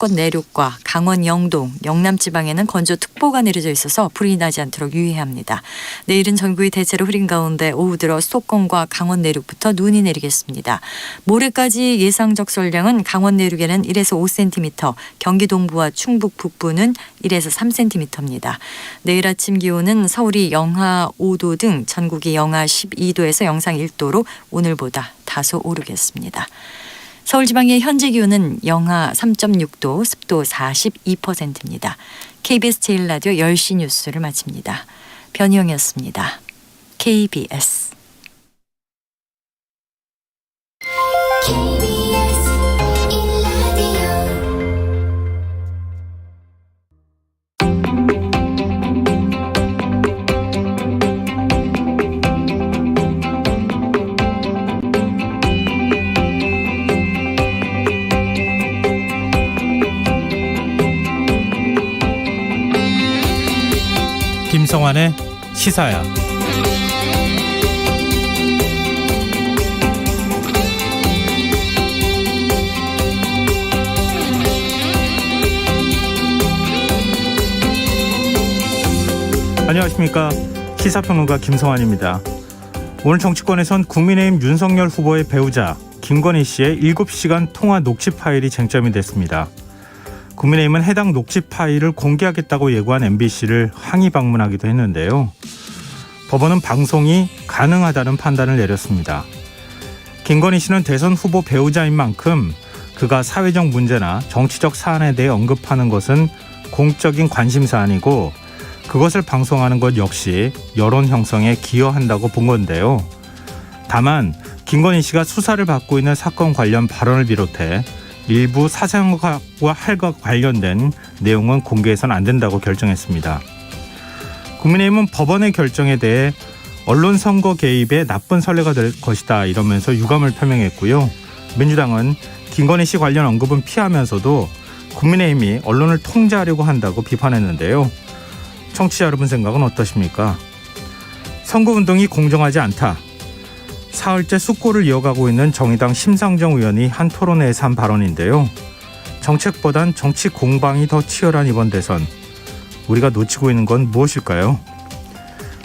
수도권 내륙과 강원 영동, 영남 지방에는 건조특보가 내려져 있어서 불이 나지 않도록 유의해야 합니다. 내일은 전국이 대체로 흐린 가운데 오후 들어 수도권과 강원 내륙부터 눈이 내리겠습니다. 모레까지 예상 적설량은 강원 내륙에는 1에서 5cm, 경기 동부와 충북 북부는 1에서 3cm입니다. 내일 아침 기온은 서울이 영하 5도 등 전국이 영하 12도에서 영상 1도로 오늘보다 다소 오르겠습니다. 서울 지방의 현재 기온은 영하 3.6도, 습도 42%입니다. KBS 제1라디오 10시 뉴스를 마칩니다. 변희영이었습니다. KBS 김성환의 시사야. 안녕하십니까. 시사평론가 김성환입니다. 오늘 정치권에선 국민의힘 윤석열 후보의 배우자 김건희 씨의 7시간 통화 녹취 파일이 쟁점이 됐습니다. 국민의힘은 해당 녹취 파일을 공개하겠다고 예고한 MBC를 항의 방문하기도 했는데요. 법원은 방송이 가능하다는 판단을 내렸습니다. 김건희 씨는 대선 후보 배우자인 만큼 그가 사회적 문제나 정치적 사안에 대해 언급하는 것은 공적인 관심사안이고 그것을 방송하는 것 역시 여론 형성에 기여한다고 본 건데요. 다만 김건희 씨가 수사를 받고 있는 사건 관련 발언을 비롯해 일부 사생활과 관련된 내용은 공개해서는 안 된다고 결정했습니다. 국민의힘은 법원의 결정에 대해 언론 선거 개입에 나쁜 선례가 될 것이다 이러면서 유감을 표명했고요. 민주당은 김건희 씨 관련 언급은 피하면서도 국민의힘이 언론을 통제하려고 한다고 비판했는데요. 청취자 여러분 생각은 어떠십니까? 선거운동이 공정하지 않다. 사흘째 숙고를 이어가고 있는 정의당 심상정 의원이 한 토론회에서 한 발언인데요. 정책보단 정치 공방이 더 치열한 이번 대선. 우리가 놓치고 있는 건 무엇일까요?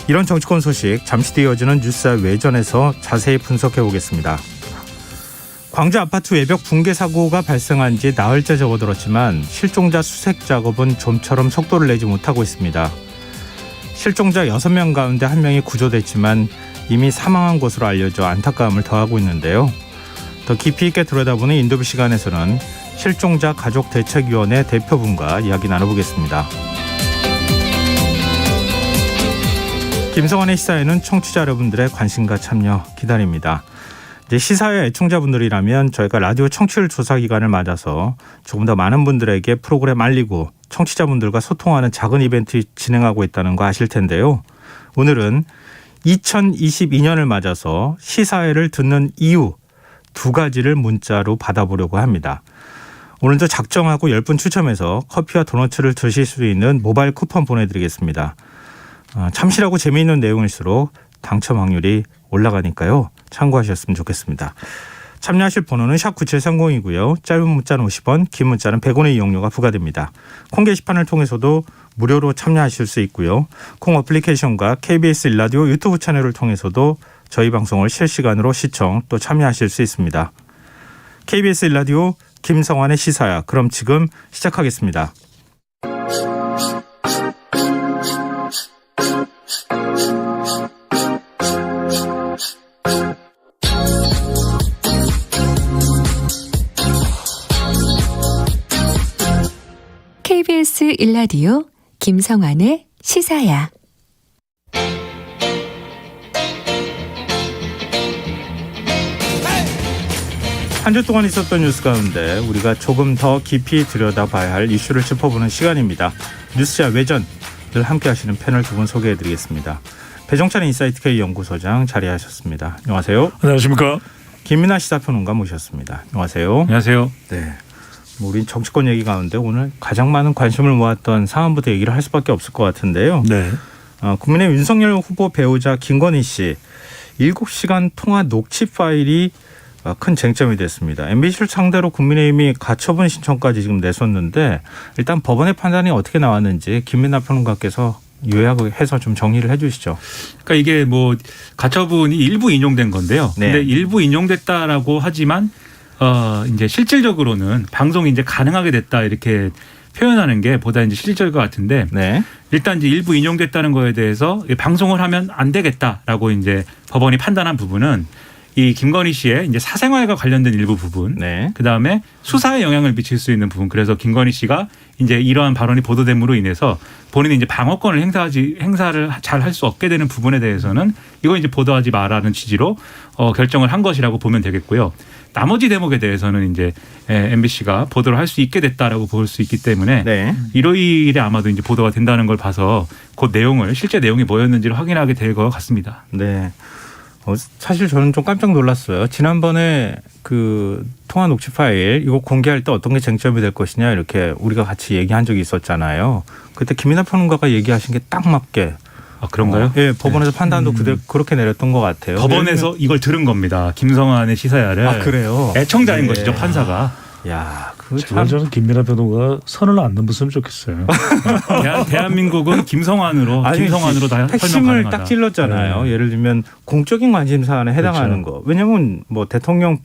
이런 정치권 소식 잠시 뒤 이어지는 뉴스 외전에서 자세히 분석해 보겠습니다. 광주 아파트 외벽 붕괴 사고가 발생한 지 나흘째 접어들었지만 실종자 수색 작업은 좀처럼 속도를 내지 못하고 있습니다. 실종자 6명 가운데 1명이 구조됐지만 이미 사망한 것으로 알려져 안타까움을 더하고 있는데요. 더 깊이 있게 들여다보는 인터뷰 시간에서는 실종자 가족대책위원회 대표분과 이야기 나눠보겠습니다. 김성환의 시사에는 청취자 여러분들의 관심과 참여 기다립니다. 이제 시사회 애청자분들이라면 저희가 라디오 청취율 조사 기간을 맞아서 조금 더 많은 분들에게 프로그램 알리고 청취자분들과 소통하는 작은 이벤트 진행하고 있다는 거 아실 텐데요. 오늘은 2022년을 맞아서 시사회를 듣는 이유 2가지를 문자로 받아보려고 합니다. 오늘도 작정하고 10분 추첨해서 커피와 도너츠를 드실 수 있는 모바일 쿠폰 보내드리겠습니다. 참신하고 재미있는 내용일수록 당첨 확률이 올라가니까요. 참고하셨으면 좋겠습니다. 참여하실 번호는 샵9730이고요. 짧은 문자는 50원, 긴 문자는 100원의 이용료가 부과됩니다. 콩 게시판을 통해서도 무료로 참여하실 수 있고요. 콩 어플리케이션과 KBS 1라디오 유튜브 채널을 통해서도 저희 방송을 실시간으로 시청 또 참여하실 수 있습니다. KBS 1라디오 김성환의 시사야. 그럼 지금 시작하겠습니다. KBS 1라디오 김성환의 시사야. 한 주 동안 있었던 뉴스 가운데 우리가 조금 더 깊이 들여다봐야 할 이슈를 짚어보는 시간입니다. 뉴스자 외전 늘 함께 하시는 패널 두 분 소개해드리겠습니다. 배종찬 인사이트 K 연구소장 자리하셨습니다. 안녕하세요. 안녕하십니까. 김민하 시사평론가 모셨습니다. 안녕하세요. 안녕하세요. 네. 우린 정치권 얘기 가운데 오늘 가장 많은 관심을 모았던 상황부터 얘기를 할 수밖에 없을 것 같은데요. 네. 국민의힘 윤석열 후보 배우자 김건희 씨 7시간 통화 녹취 파일이 큰 쟁점이 됐습니다. MBC를 상대로 국민의힘이 가처분 신청까지 지금 냈었는데 일단 법원의 판단이 어떻게 나왔는지 김민하 평론가께서 요약해서 좀 정리를 해 주시죠. 그러니까 이게 뭐 가처분이 일부 인용된 건데요. 네. 근데 일부 인용됐다라고 하지만 이제 실질적으로는 방송이 이제 가능하게 됐다 이렇게 표현하는 게 보다 이제 실질적일 것 같은데 네. 일단 이제 일부 인용됐다는 거에 대해서 방송을 하면 안 되겠다라고 이제 법원이 판단한 부분은 이 김건희 씨의 이제 사생활과 관련된 일부 부분, 네. 그 다음에 수사에 영향을 미칠 수 있는 부분. 그래서 김건희 씨가 이제 이러한 발언이 보도됨으로 인해서 본인이 이제 방어권을 행사를 잘 할 수 없게 되는 부분에 대해서는 이거 이제 보도하지 마라는 취지로 결정을 한 것이라고 보면 되겠고요. 나머지 대목에 대해서는 이제 MBC가 보도를 할 수 있게 됐다라고 볼 수 있기 때문에 네. 일요일에 아마도 이제 보도가 된다는 걸 봐서 그 내용을 실제 내용이 뭐였는지를 확인하게 될 것 같습니다. 네. 사실 저는 좀 깜짝 놀랐어요. 지난번에 그 통화 녹취 파일 이거 공개할 때 어떤 게 쟁점이 될 것이냐 이렇게 우리가 같이 얘기한 적이 있었잖아요. 그때 김민하 평론가가 얘기하신 게 딱 맞게. 아, 그런가요? 예, 법원에서 판단도 그렇게 내렸던 것 같아요. 법원에서 이걸 들은 겁니다. 김성환의 시사야를. 아, 그래요? 애청자인 네. 것이죠, 판사가. 야, 그 제발 저는 김민하 변호가 선을 안 넘었으면 좋겠어요. 대한민국은 김성환으로 다 설명 핵심을 가능하다. 딱 찔렀잖아요. 네. 예를 들면 공적인 관심 사안에 해당하는 그렇죠. 거. 왜냐하면 뭐 대통령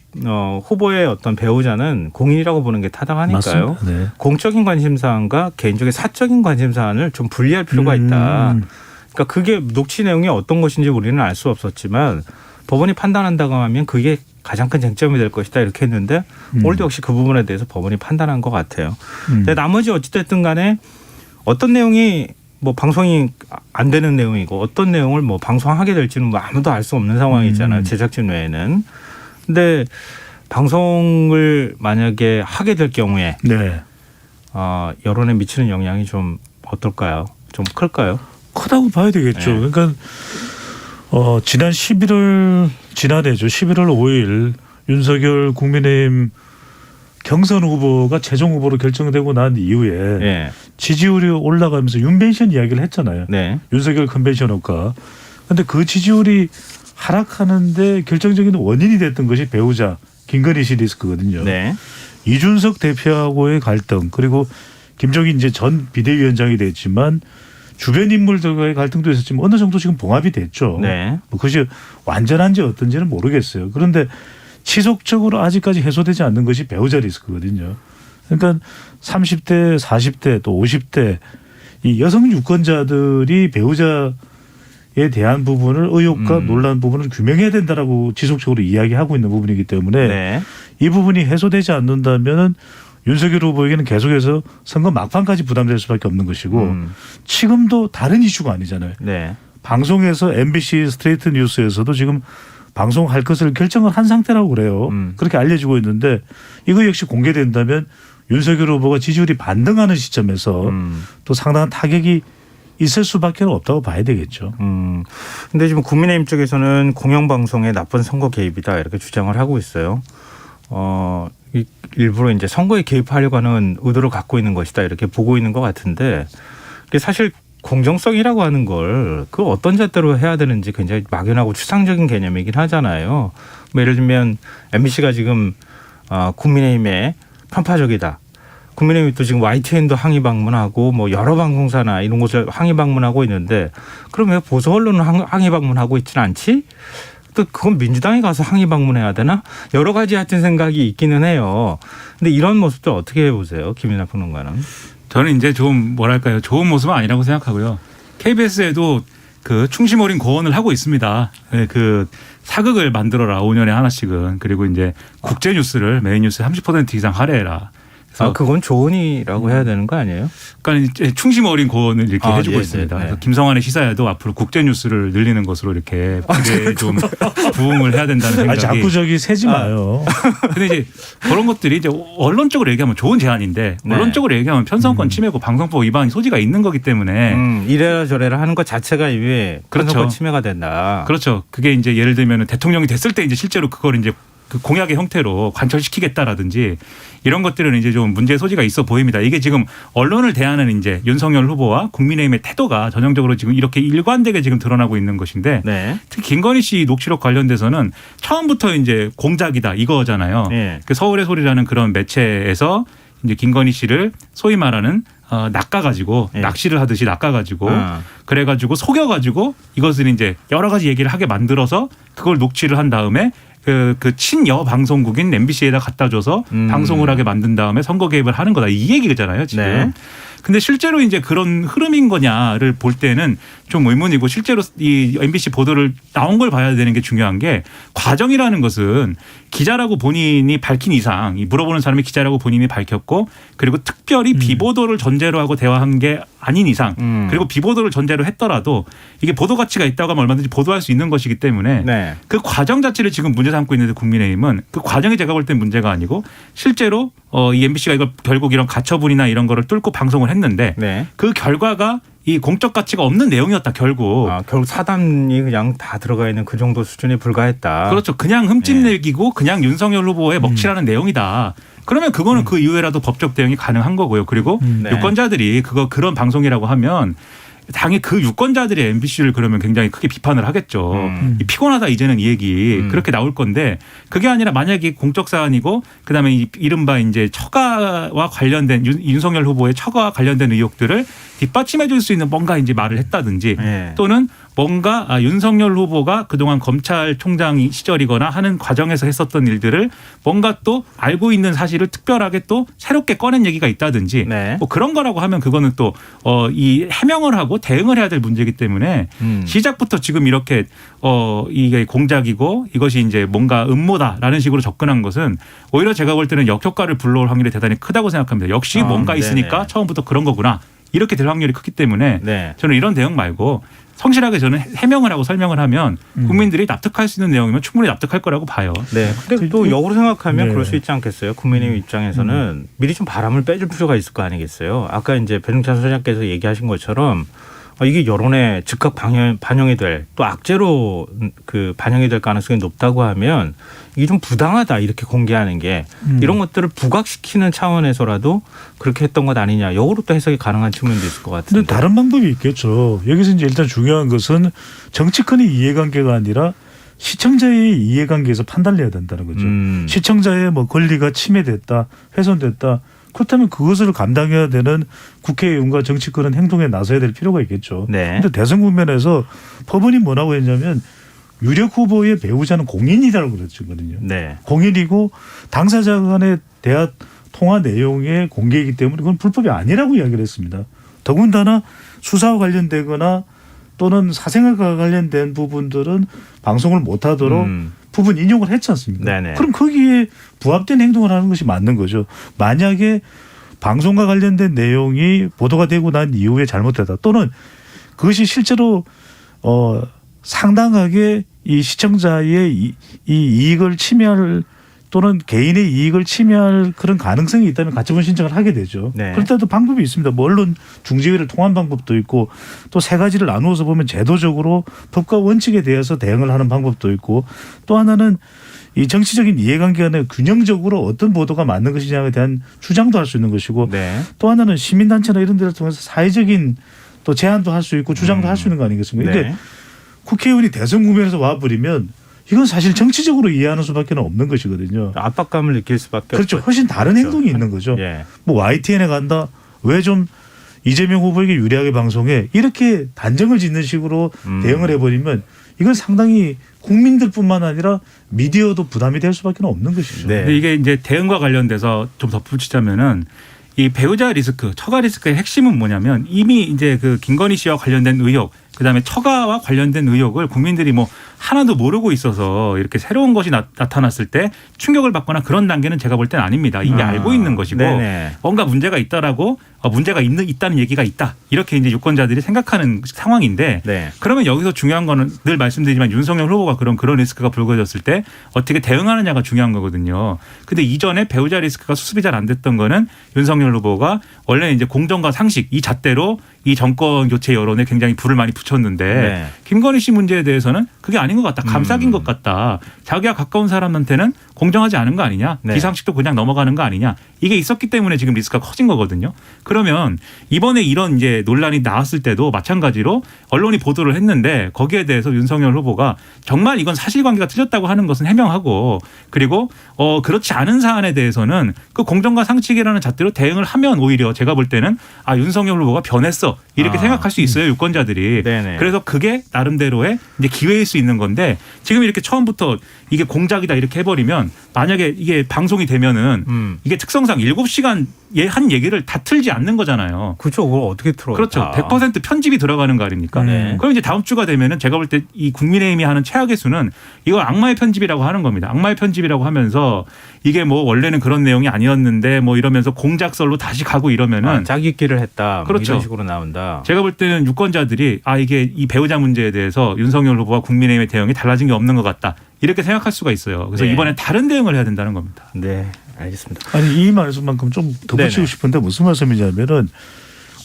후보의 어떤 배우자는 공인이라고 보는 게 타당하니까요. 맞습니다. 네. 공적인 관심 사안과 개인적인 사적인 관심 사안을 좀 분리할 필요가 있다. 그러니까 그게 녹취 내용이 어떤 것인지 우리는 알 수 없었지만 법원이 판단한다고 하면 그게 가장 큰 쟁점이 될 것이다 이렇게 했는데 오늘도 역시 그 부분에 대해서 법원이 판단한 것 같아요. 근데 나머지 어찌됐든 간에 어떤 내용이 뭐 방송이 안 되는 내용이고 어떤 내용을 뭐 방송하게 될지는 뭐 아무도 알 수 없는 상황이잖아요. 제작진 외에는. 근데 방송을 만약에 하게 될 경우에 네. 여론에 미치는 영향이 좀 어떨까요? 좀 클까요? 크다고 봐야 되겠죠. 네. 그러니까 지난해죠. 11월 5일 윤석열 국민의힘 경선 후보가 최종 후보로 결정되고 난 이후에 네. 지지율이 올라가면서 윤벤션 이야기를 했잖아요. 네. 윤석열 컨벤션 효과. 그런데 그 지지율이 하락하는데 결정적인 원인이 됐던 것이 배우자 김건희 씨 리스크거든요. 네. 이준석 대표하고의 갈등 그리고 김종인 이제 전 비대위원장이 됐지만 주변 인물들과의 갈등도 있었지만 어느 정도 지금 봉합이 됐죠. 네. 뭐 그것이 완전한지 어떤지는 모르겠어요. 그런데 지속적으로 아직까지 해소되지 않는 것이 배우자 리스크거든요. 그러니까 30대, 40대 또 50대 이 여성 유권자들이 배우자에 대한 부분을 의혹과 논란 부분을 규명해야 된다라고 지속적으로 이야기하고 있는 부분이기 때문에 네. 이 부분이 해소되지 않는다면은 윤석열 후보에게는 계속해서 선거 막판까지 부담될 수밖에 없는 것이고 지금도 다른 이슈가 아니잖아요. 네. 방송에서 MBC 스트레이트 뉴스에서도 지금 방송할 것을 결정을 한 상태라고 그래요. 그렇게 알려지고 있는데 이거 역시 공개된다면 윤석열 후보가 지지율이 반등하는 시점에서 또 상당한 타격이 있을 수밖에 없다고 봐야 되겠죠. 근데 지금 국민의힘 쪽에서는 공영방송의 나쁜 선거 개입이다 이렇게 주장을 하고 있어요. 일부러 이제 선거에 개입하려고 하는 의도를 갖고 있는 것이다 이렇게 보고 있는 것 같은데 이게 사실 공정성이라고 하는 걸 그 어떤 잣대로 해야 되는지 굉장히 막연하고 추상적인 개념이긴 하잖아요. 뭐 예를 들면 MBC가 지금 국민의힘에 편파적이다. 국민의힘이 또 지금 YTN도 항의 방문하고 뭐 여러 방송사나 이런 곳을 항의 방문하고 있는데 그럼 왜 보수 언론은 항의 방문하고 있지는 않지? 또 그건 민주당에 가서 항의 방문해야 되나? 여러 가지 하여튼 생각이 있기는 해요. 근데 이런 모습들 어떻게 보세요? 김민하 평론가는. 저는 이제 좀 뭐랄까요. 좋은 모습은 아니라고 생각하고요. KBS에도 그 충심 어린 고언을 하고 있습니다. 네, 그 사극을 만들어라 5년에 하나씩은. 그리고 이제 국제 뉴스를 메인 뉴스에 30% 이상 할애해라. 그건 조언이라고 해야 되는 거 아니에요? 그러니까 이제 충심 어린 고언을 이렇게 해주고 예, 있습니다. 네. 그래서 김성환의 시사야도 앞으로 국제 뉴스를 늘리는 것으로 이렇게 기대에 좀 부응을 해야 된다는 생각이. 자꾸 저기 세지 마요. 근데 이제 그런 것들이 이제 언론적으로 얘기하면 좋은 제안인데 네. 언론적으로 얘기하면 편성권 침해고 방송법 위반 소지가 있는 거기 때문에 이래라 저래라 하는 것 자체가 이게 그렇죠. 편성권 침해가 된다. 그렇죠. 그게 이제 예를 들면 대통령이 됐을 때 이제 실제로 그걸 이제 그 공약의 형태로 관철시키겠다라든지 이런 것들은 이제 좀 문제의 소지가 있어 보입니다. 이게 지금 언론을 대하는 이제 윤석열 후보와 국민의힘의 태도가 전형적으로 지금 이렇게 일관되게 지금 드러나고 있는 것인데 네. 특히 김건희 씨 녹취록 관련돼서는 처음부터 이제 공작이다 이거잖아요. 네. 그 서울의 소리라는 그런 매체에서 이제 김건희 씨를 소위 말하는 낚아가지고 네. 낚시를 하듯이 낚아가지고 아. 그래가지고 속여가지고 이것을 이제 여러 가지 얘기를 하게 만들어서 그걸 녹취를 한 다음에 그 친여 방송국인 MBC에다 갖다 줘서 방송을 하게 만든 다음에 선거 개입을 하는 거다 이 얘기잖아요 지금. 네. 근데 실제로 이제 그런 흐름인 거냐를 볼 때는 좀 의문이고 실제로 이 MBC 보도를 나온 걸 봐야 되는 게 중요한 게 과정이라는 것은 기자라고 본인이 밝힌 이상 이 물어보는 사람이 기자라고 본인이 밝혔고 그리고 특별히 비보도를 전제로 하고 대화한 게 아닌 이상 그리고 비보도를 전제로 했더라도 이게 보도 가치가 있다고 하면 얼마든지 보도할 수 있는 것이기 때문에 네. 그 과정 자체를 지금 문제 삼고 있는데 국민의힘은 그 과정이 제가 볼 땐 문제가 아니고 실제로 이 MBC가 이걸 결국 이런 가처분이나 이런 거를 뚫고 방송을 했는데 네. 그 결과가 이 공적 가치가 없는 내용이었다 결국. 결국 사단이 그냥 다 들어가 있는 그 정도 수준에 불과했다. 그렇죠. 그냥 흠집내기고 그냥 윤석열 후보의 먹칠하는 내용이다. 그러면 그거는 그 이후에라도 법적 대응이 가능한 거고요. 그리고 네. 유권자들이 그런 방송이라고 하면 당연히 그 유권자들이 MBC를 그러면 굉장히 크게 비판을 하겠죠. 이 피곤하다 이제는 이 얘기 그렇게 나올 건데 그게 아니라 만약에 공적 사안이고 그다음에 이른바 이제 처가와 관련된 윤석열 후보의 처가와 관련된 의혹들을 뒷받침해 줄 수 있는 뭔가 이제 말을 했다든지 네. 또는 뭔가 윤석열 후보가 그동안 검찰총장 시절이거나 하는 과정에서 했었던 일들을 뭔가 또 알고 있는 사실을 특별하게 또 새롭게 꺼낸 얘기가 있다든지 네. 뭐 그런 거라고 하면 그거는 또 이 해명을 하고 대응을 해야 될 문제이기 때문에 시작부터 지금 이렇게 이게 공작이고 이것이 이제 뭔가 음모다라는 식으로 접근한 것은 오히려 제가 볼 때는 역효과를 불러올 확률이 대단히 크다고 생각합니다. 역시 뭔가 있으니까 네네. 처음부터 그런 거구나. 이렇게 될 확률이 크기 때문에 네. 저는 이런 대응 말고 성실하게 저는 해명을 하고 설명을 하면 국민들이 납득할 수 있는 내용이면 충분히 납득할 거라고 봐요. 네. 근데 또 역으로 생각하면 네. 그럴 수 있지 않겠어요? 국민의힘 입장에서는 미리 좀 바람을 빼줄 필요가 있을 거 아니겠어요? 아까 이제 배종찬 소장께서 얘기하신 것처럼 이게 여론에 즉각 반영이 될 또 악재로 그 반영이 될 가능성이 높다고 하면 이게 좀 부당하다 이렇게 공개하는 게 이런 것들을 부각시키는 차원에서라도 그렇게 했던 것 아니냐 역으로 또 해석이 가능한 측면도 있을 것 같은데. 근데 다른 방법이 있겠죠. 여기서 이제 일단 중요한 것은 정치권의 이해관계가 아니라 시청자의 이해관계에서 판단을 해야 된다는 거죠. 시청자의 뭐 권리가 침해됐다, 훼손됐다. 그렇다면 그것을 감당해야 되는 국회의원과 정치권은 행동에 나서야 될 필요가 있겠죠. 네. 그런데 대선 국면에서 법원이 뭐라고 했냐면 유력 후보의 배우자는 공인이라고 그랬거든요. 네. 공인이고 당사자 간의 대화 통화 내용의 공개이기 때문에 그건 불법이 아니라고 이야기를 했습니다. 더군다나 수사와 관련되거나 또는 사생활과 관련된 부분들은 방송을 못하도록 부분 인용을 했지 않습니까? 네네. 그럼 거기에 부합된 행동을 하는 것이 맞는 거죠. 만약에 방송과 관련된 내용이 보도가 되고 난 이후에 잘못되다 또는 그것이 실제로 상당하게 이 시청자의 이 이익을 침해할 또는 개인의 이익을 침해할 그런 가능성이 있다면 가처분 신청을 하게 되죠. 네. 그럴 때도 방법이 있습니다. 뭐 언론 중재위를 통한 방법도 있고 또 세 가지를 나누어서 보면 제도적으로 법과 원칙에 대해서 대응을 하는 방법도 있고 또 하나는 이 정치적인 이해관계 안에 균형적으로 어떤 보도가 맞는 것이냐에 대한 주장도 할 수 있는 것이고 네. 또 하나는 시민단체나 이런 데를 통해서 사회적인 또 제안도 할 수 있고 주장도 할 수 있는 거 아니겠습니까? 네. 근데 국회의원이 대선 국면에서 와버리면 이건 사실 정치적으로 이해하는 수밖에 없는 것이거든요. 압박감을 느낄 수밖에 그렇죠. 없죠. 훨씬 다른 그렇죠. 행동이 있는 거죠. 예. 뭐 YTN에 간다. 왜 좀 이재명 후보에게 유리하게 방송해. 이렇게 단정을 짓는 식으로 대응을 해버리면 이건 상당히 국민들뿐만 아니라 미디어도 부담이 될 수밖에 없는 것이죠. 네. 근데 이게 이제 대응과 관련돼서 좀 덧붙이자면은 이 배우자 리스크, 처가 리스크의 핵심은 뭐냐면 이미 이제 그 김건희 씨와 관련된 의혹, 그다음에 처가와 관련된 의혹을 국민들이 뭐 하나도 모르고 있어서 이렇게 새로운 것이 나타났을 때 충격을 받거나 그런 단계는 제가 볼 때는 아닙니다. 이미 알고 있는 것이고 네네. 뭔가 문제가 있다라고 문제가 있다는 얘기가 있다. 이렇게 이제 유권자들이 생각하는 상황인데 네. 그러면 여기서 중요한 거는 늘 말씀드리지만 윤석열 후보가 그런 리스크가 불거졌을 때 어떻게 대응하느냐가 중요한 거거든요. 근데 이전에 배우자 리스크가 수습이 잘 안 됐던 거는 윤석열 후보가 원래 이제 공정과 상식 이 잣대로 이 정권 교체 여론에 굉장히 불을 많이 붙였는데 네. 김건희 씨 문제에 대해서는 그게 아니 아닌 것 같다. 감싸긴 것 같다. 자기가 가까운 사람한테는 공정하지 않은 거 아니냐. 네. 비상식도 그냥 넘어가는 거 아니냐. 이게 있었기 때문에 지금 리스크가 커진 거거든요. 그러면 이번에 이런 이제 논란이 나왔을 때도 마찬가지로 언론이 보도를 했는데 거기에 대해서 윤석열 후보가 정말 이건 사실관계가 틀렸다고 하는 것은 해명하고 그리고 그렇지 않은 사안에 대해서는 그 공정과 상식이라는 잣대로 대응을 하면 오히려 제가 볼 때는 아 윤석열 후보가 변했어 이렇게 생각할 수 있어요 유권자들이. 네네. 그래서 그게 나름대로의 이제 기회일 수 있는 건데 지금 이렇게 처음부터 이게 공작이다 이렇게 해버리면 만약에 이게 방송이 되면은 이게 특성상 7시간 한 얘기를 다 틀지 않는 거잖아요. 그렇죠. 그걸 어떻게 틀어요? 그렇죠. 100% 편집이 들어가는 거 아닙니까? 네. 그럼 이제 다음 주가 되면은 제가 볼 때 이 국민의힘이 하는 최악의 수는 이거 악마의 편집이라고 하는 겁니다. 악마의 편집이라고 하면서 이게 뭐 원래는 그런 내용이 아니었는데 뭐 이러면서 공작설로 다시 가고 이러면은 짜깁기를 했다. 뭐 그렇죠. 이런 식으로 나온다. 제가 볼 때는 유권자들이 아 이게 이 배우자 문제에 대해서 윤석열 후보와 국민의힘의 대응이 달라진 게 없는 것 같다. 이렇게 생각할 수가 있어요. 그래서 네. 이번엔 다른 대응을 해야 된다는 겁니다. 네, 알겠습니다. 아니 이 말씀만큼 좀 더 붙이고 네네. 싶은데 무슨 말씀이냐면은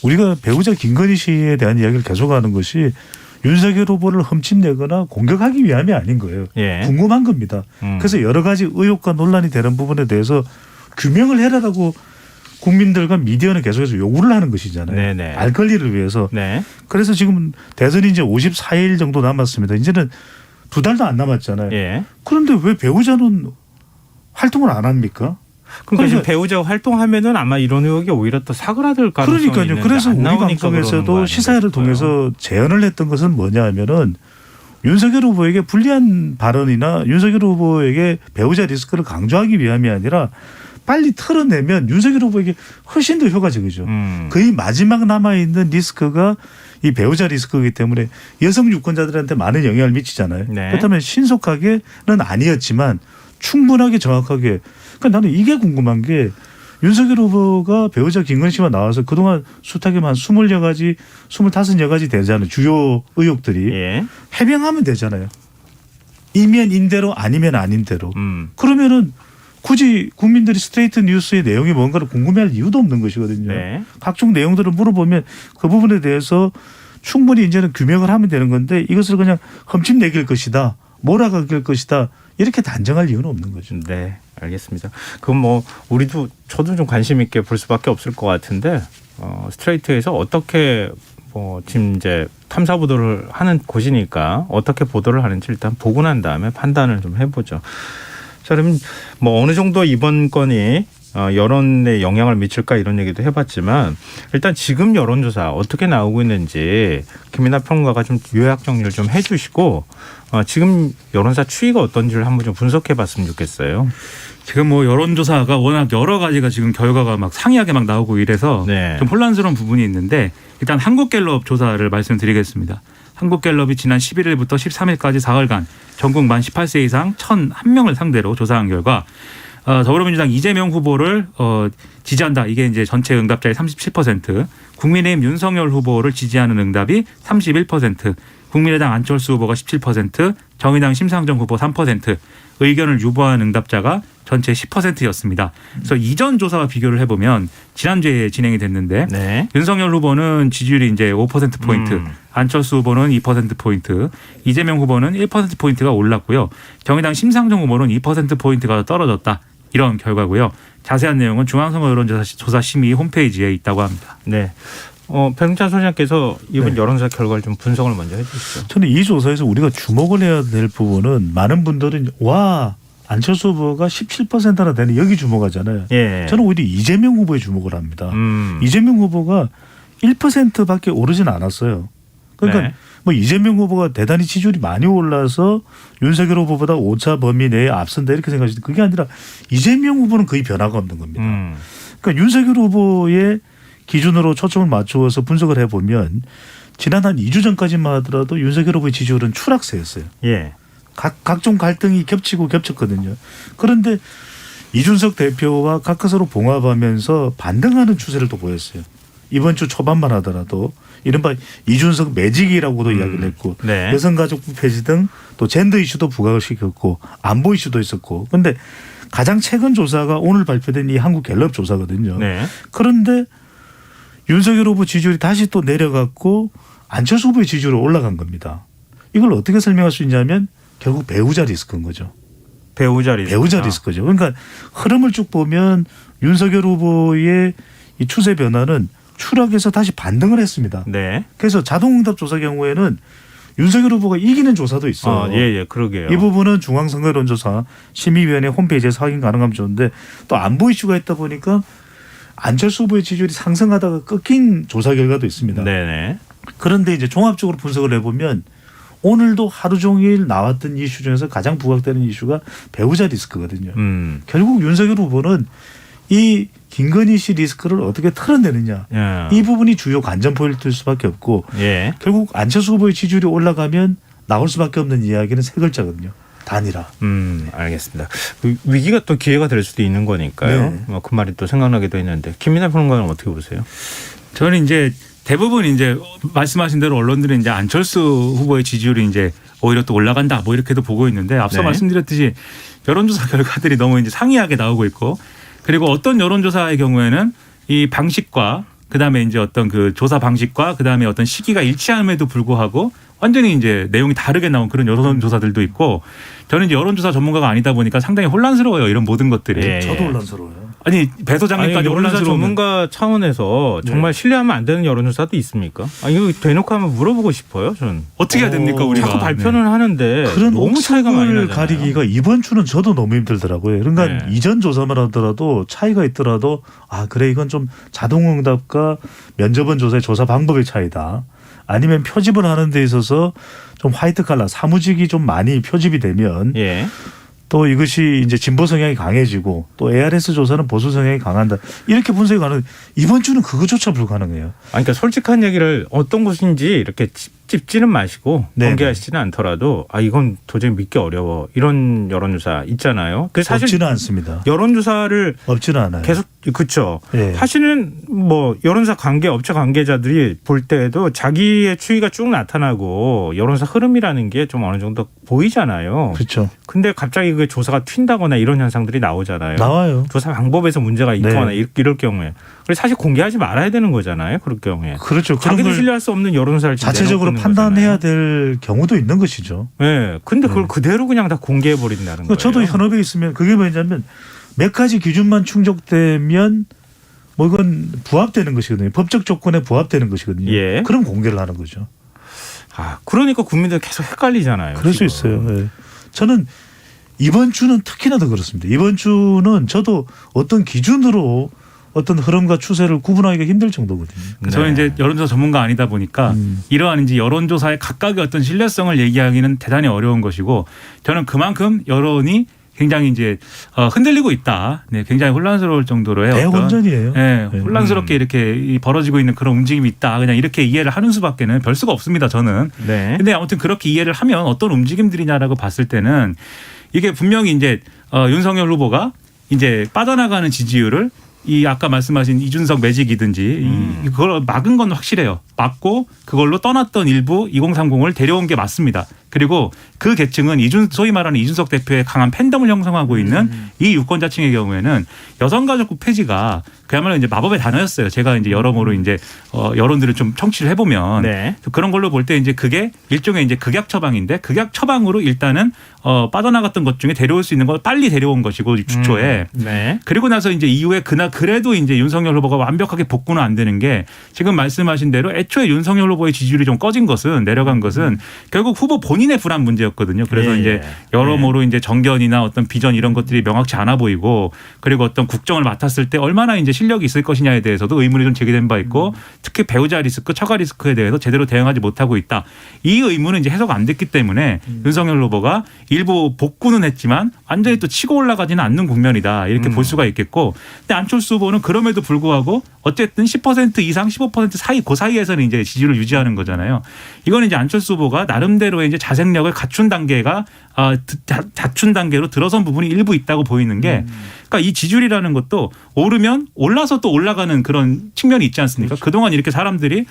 우리가 배우자 김건희 씨에 대한 이야기를 계속하는 것이 윤석열 후보를 흠집내거나 공격하기 위함이 아닌 거예요. 예. 궁금한 겁니다. 그래서 여러 가지 의혹과 논란이 되는 부분에 대해서 규명을 해라라고 국민들과 미디어는 계속해서 요구를 하는 것이잖아요. 네네. 알 권리를 위해서. 네. 그래서 지금 대선이 이제 54일 정도 남았습니다. 이제는 2달도 안 남았잖아요. 예. 그런데 왜 배우자는 활동을 안 합니까? 그러니까 지금 배우자 활동하면은 아마 이런 의혹이 오히려 더 사그라들 가능성이 그러니까요. 있는데 그래서 안 우리 나오니까 그러는 거 방송에서도 아닌가 시사회를 싶어요. 통해서 제언을 했던 것은 뭐냐 하면은 윤석열 후보에게 불리한 발언이나 윤석열 후보에게 배우자 리스크를 강조하기 위함이 아니라 빨리 털어내면 윤석열 후보에게 훨씬 더 효과적이죠. 거의 마지막 남아있는 리스크가 이 배우자 리스크이기 때문에 여성 유권자들한테 많은 영향을 미치잖아요. 네. 그렇다면 신속하게는 아니었지만 충분하게 정확하게. 그러니까 나는 이게 궁금한 게 윤석열 후보가 배우자 김건희 씨와 나와서 그동안 수탁에만 20여가지, 25여가지 되잖아요. 주요 의혹들이. 예. 해명하면 되잖아요. 이면 인대로 아니면 아닌 대로. 음. 그러면은 굳이 국민들이 스트레이트 뉴스의 내용이 뭔가를 궁금해할 이유도 없는 것이거든요. 네. 각종 내용들을 물어보면 그 부분에 대해서 충분히 이제는 규명을 하면 되는 건데 이것을 그냥 흠집내길 것이다. 몰아가길 것이다. 이렇게 단정할 이유는 없는 거죠. 네, 알겠습니다. 그럼 뭐 우리도 저도 좀 관심 있게 볼 수밖에 없을 것 같은데 스트레이트에서 어떻게 뭐 지금 이제 탐사 보도를 하는 곳이니까 어떻게 보도를 하는지 일단 보고 난 다음에 판단을 좀 해보죠. 자, 그러면 뭐 어느 정도 이번 건이 여론에 영향을 미칠까 이런 얘기도 해봤지만 일단 지금 여론조사 어떻게 나오고 있는지 김민하 평론가가 좀 요약 정리를 좀 해주시고 지금 여론사 추이가 어떤지를 한번 좀 분석해봤으면 좋겠어요. 지금 뭐 여론조사가 워낙 여러 가지가 지금 결과가 막 상이하게 막 나오고 이래서 네. 좀 혼란스러운 부분이 있는데 일단 한국갤럽 조사를 말씀드리겠습니다. 한국갤럽이 지난 11일부터 13일까지 4일간 전국 만 18세 이상 1,001명을 상대로 조사한 결과 더불어민주당 이재명 후보를 지지한다. 이게 이제 전체 응답자의 37%, 국민의힘 윤석열 후보를 지지하는 응답이 31%, 국민의당 안철수 후보가 17%, 정의당 심상정 후보 3%, 의견을 유보한 응답자가 전체 10%였습니다. 그래서 이전 조사와 비교를 해보면 지난주에 진행이 됐는데 네. 윤석열 후보는 지지율이 이제 5%포인트, 안철수 후보는 2%포인트, 이재명 후보는 1%포인트가 올랐고요. 정의당 심상정 후보는 2%포인트가 떨어졌다. 이런 결과고요. 자세한 내용은 중앙선거 여론조사 심의 홈페이지에 있다고 합니다. 네. 백승찬 소장께서 이번 네. 여론조사 결과를 좀 분석을 먼저 해주시죠. 저는 이 조사에서 우리가 주목을 해야 될 부분은 많은 분들은 와 안철수 후보가 17%나 되는 여기 주목하잖아요. 예. 저는 오히려 이재명 후보에 주목을 합니다. 이재명 후보가 1%밖에 오르진 않았어요. 그러니까 네. 뭐 이재명 후보가 대단히 지지율이 많이 올라서 윤석열 후보보다 오차 범위 내에 앞선다 이렇게 생각하시는데 그게 아니라 이재명 후보는 거의 변화가 없는 겁니다. 그러니까 윤석열 후보의 기준으로 초점을 맞추어서 분석을 해보면 지난 한 2주 전까지만 하더라도 윤석열 후보의 지지율은 추락세였어요. 예. 각종 갈등이 겹치고 겹쳤거든요. 그런데 이준석 대표와 가까스로 봉합하면서 반등하는 추세를 또 보였어요. 이번 주 초반만 하더라도 이른바 이준석 매직이라고도 이야기를 했고 네. 여성가족부 폐지 등 또 젠더 이슈도 부각을 시켰고 안보 이슈도 있었고 그런데 가장 최근 조사가 오늘 발표된 이 한국갤럽 조사거든요. 네. 그런데 윤석열 후보 지지율이 다시 또 내려갔고 안철수 후보의 지지율이 올라간 겁니다. 이걸 어떻게 설명할 수 있냐면 결국 배우자 리스크인 거죠. 배우자 리스크. 배우자 리스크죠. 그러니까 흐름을 쭉 보면 윤석열 후보의 이 추세 변화는 추락해서 다시 반등을 했습니다. 네. 그래서 자동응답 조사 경우에는 윤석열 후보가 이기는 조사도 있어요. 예, 그러게요. 이 부분은 중앙선거여론조사 심의위원회 홈페이지에서 확인 가능하면 좋은데 또 안보 이슈가 있다 보니까 안철수 후보의 지지율이 상승하다가 꺾인 조사 결과도 있습니다. 네네. 그런데 이제 종합적으로 분석을 해보면 오늘도 하루 종일 나왔던 이슈 중에서 가장 부각되는 이슈가 배우자 리스크거든요. 결국 윤석열 후보는 이 김건희 씨 리스크를 어떻게 털어내느냐. 예. 이 부분이 주요 관전 포인트일 수밖에 없고 예. 결국 안철수 후보의 지지율이 올라가면 나올 수밖에 없는 이야기는 세 글자거든요. 단일화. 알겠습니다. 위기가 또 기회가 될 수도 있는 거니까요. 네. 그 말이 또 생각나기도 했는데 김민하 평론가는 어떻게 보세요? 저는 이제 대부분 이제 말씀하신 대로 언론들은 이제 안철수 후보의 지지율이 이제 오히려 또 올라간다 뭐 이렇게도 보고 있는데 앞서 네. 말씀드렸듯이 여론조사 결과들이 너무 이제 상이하게 나오고 있고 그리고 어떤 여론조사의 경우에는 이 방식과 그다음에 이제 어떤 그 조사 방식과 그다음에 어떤 시기가 일치함에도 불구하고 완전히 이제 내용이 다르게 나온 그런 여론조사들도 있고 저는 이제 여론조사 전문가가 아니다 보니까 상당히 혼란스러워요. 이런 모든 것들이. 예. 저도 혼란스러워요. 아니 배 아니, 소장님까지 여론조사 혼란스러우면 전문가 차원에서 정말 신뢰하면 안 되는 여론조사도 있습니까? 이거 대놓고 한번 물어보고 싶어요. 저는. 어떻게 해야 됩니까 우리가. 자꾸 발표는 하는데 그런 너무 차이가 많이 옥석을 나잖아요. 가리기가 이번 주는 저도 너무 힘들더라고요. 그러니까 네. 이전 조사만 하더라도 차이가 있더라도 그래 이건 좀 자동응답과 면접원 조사의 조사 방법의 차이다. 아니면 표집을 하는 데 있어서 좀 화이트 칼라 사무직이 좀 많이 표집이 되면 예. 또 이것이 이제 진보 성향이 강해지고 또 ARS 조사는 보수 성향이 강한다. 이렇게 분석이 가능. 이번 주는 그것조차 불가능해요. 그러니까 솔직한 얘기를 어떤 곳인지 이렇게 찝지는 마시고 네네. 공개하시지는 않더라도 이건 도저히 믿기 어려워. 이런 여론조사 있잖아요. 그 사실 없지는 않습니다. 여론조사를 없지는 않아요. 계속 그렇죠. 예. 하시는 뭐 여론조사 업체 관계자들이 볼 때에도 자기의 추이가 쭉 나타나고 여론조사 흐름이라는 게 좀 어느 정도 보이잖아요. 그렇죠. 근데 갑자기 그 조사가 튄다거나 이런 현상들이 나오잖아요. 나와요. 조사 방법에서 문제가 있거나 네. 이럴 경우에. 그래서 사실 공개하지 말아야 되는 거잖아요. 그럴 경우에. 그렇죠. 그런 자기도 걸 신뢰할 수 없는 여론조사를 지금 자체적으로 내놓고 있는 판단해야 거잖아요. 될 경우도 있는 것이죠. 네. 근데 그걸 그대로 그냥 다 공개해 버린다는 거예요. 저도 현업에 있으면 그게 뭐냐면 몇 가지 기준만 충족되면 뭐 이건 부합되는 것이거든요. 법적 조건에 부합되는 것이거든요. 예. 그럼 공개를 하는 거죠. 그러니까 국민들 계속 헷갈리잖아요. 그럴 수 지금. 있어요. 예. 저는 이번 주는 특히나 더 그렇습니다. 이번 주는 저도 어떤 기준으로 어떤 흐름과 추세를 구분하기가 힘들 정도거든요. 저는 이제 여론조사 전문가 아니다 보니까 이러한 이제 여론조사의 각각의 어떤 신뢰성을 얘기하기는 대단히 어려운 것이고 저는 그만큼 여론이 굉장히 이제 흔들리고 있다. 네, 굉장히 혼란스러울 정도로의 대혼전이에요. 네, 네. 혼란스럽게 이렇게 벌어지고 있는 그런 움직임이 있다. 그냥 이렇게 이해를 하는 수밖에는 별 수가 없습니다. 저는. 네. 근데 아무튼 그렇게 이해를 하면 어떤 움직임들이냐라고 봤을 때는 이게 분명히 이제 윤석열 후보가 이제 빠져나가는 지지율을 이 아까 말씀하신 이준석 매직이든지 그걸 막은 건 확실해요. 막고 그걸로 떠났던 일부 2030을 데려온 게 맞습니다. 그리고 그 계층은 소위 말하는 이준석 대표의 강한 팬덤을 형성하고 있는 이 유권자층의 경우에는 여성가족부 폐지가 그야말로 이제 마법의 단어였어요. 제가 이제 여러모로 이제 여론들을 좀 청취를 해보면 네. 그런 걸로 볼 때 이제 그게 일종의 이제 극약 처방인데 극약 처방으로 일단은 빠져나갔던 것 중에 데려올 수 있는 걸 빨리 데려온 것이고 주초에 네. 그리고 나서 이제 이후에 그래도 이제 윤석열 후보가 완벽하게 복구는 안 되는 게 지금 말씀하신 대로 애초에 윤석열 후보의 지지율이 좀 꺼진 것은 내려간 것은 결국 후보 본인의 불안 문제였거든요. 그래서 예, 이제 예. 여러모로 이제 정견이나 어떤 비전 이런 것들이 명확치 않아 보이고 그리고 어떤 국정을 맡았을 때 얼마나 이제 실력이 있을 것이냐에 대해서도 의문이 좀 제기된 바 있고 특히 배우자 리스크, 처가 리스크에 대해서 제대로 대응하지 못하고 있다. 이 의문은 이제 해소가 안 됐기 때문에 윤석열 후보가 일부 복구는 했지만 완전히 또 치고 올라가지는 않는 국면이다. 이렇게 볼 수가 있겠고 근데 안철수 후보는 그럼에도 불구하고 어쨌든 10% 이상 15% 사이 그 사이에서는 이제 지지를 유지하는 거잖아요. 이거는 이제 안철수 후보가 나름대로의 이제 자생력을 갖춘 단계가 갖춘 단계로 들어선 부분이 일부 있다고 보이는 게 그러니까 이 지지율이라는 것도 오르면 올라서 또 올라가는 그런 측면이 있지 않습니까? 그렇죠. 그동안 이렇게 사람들이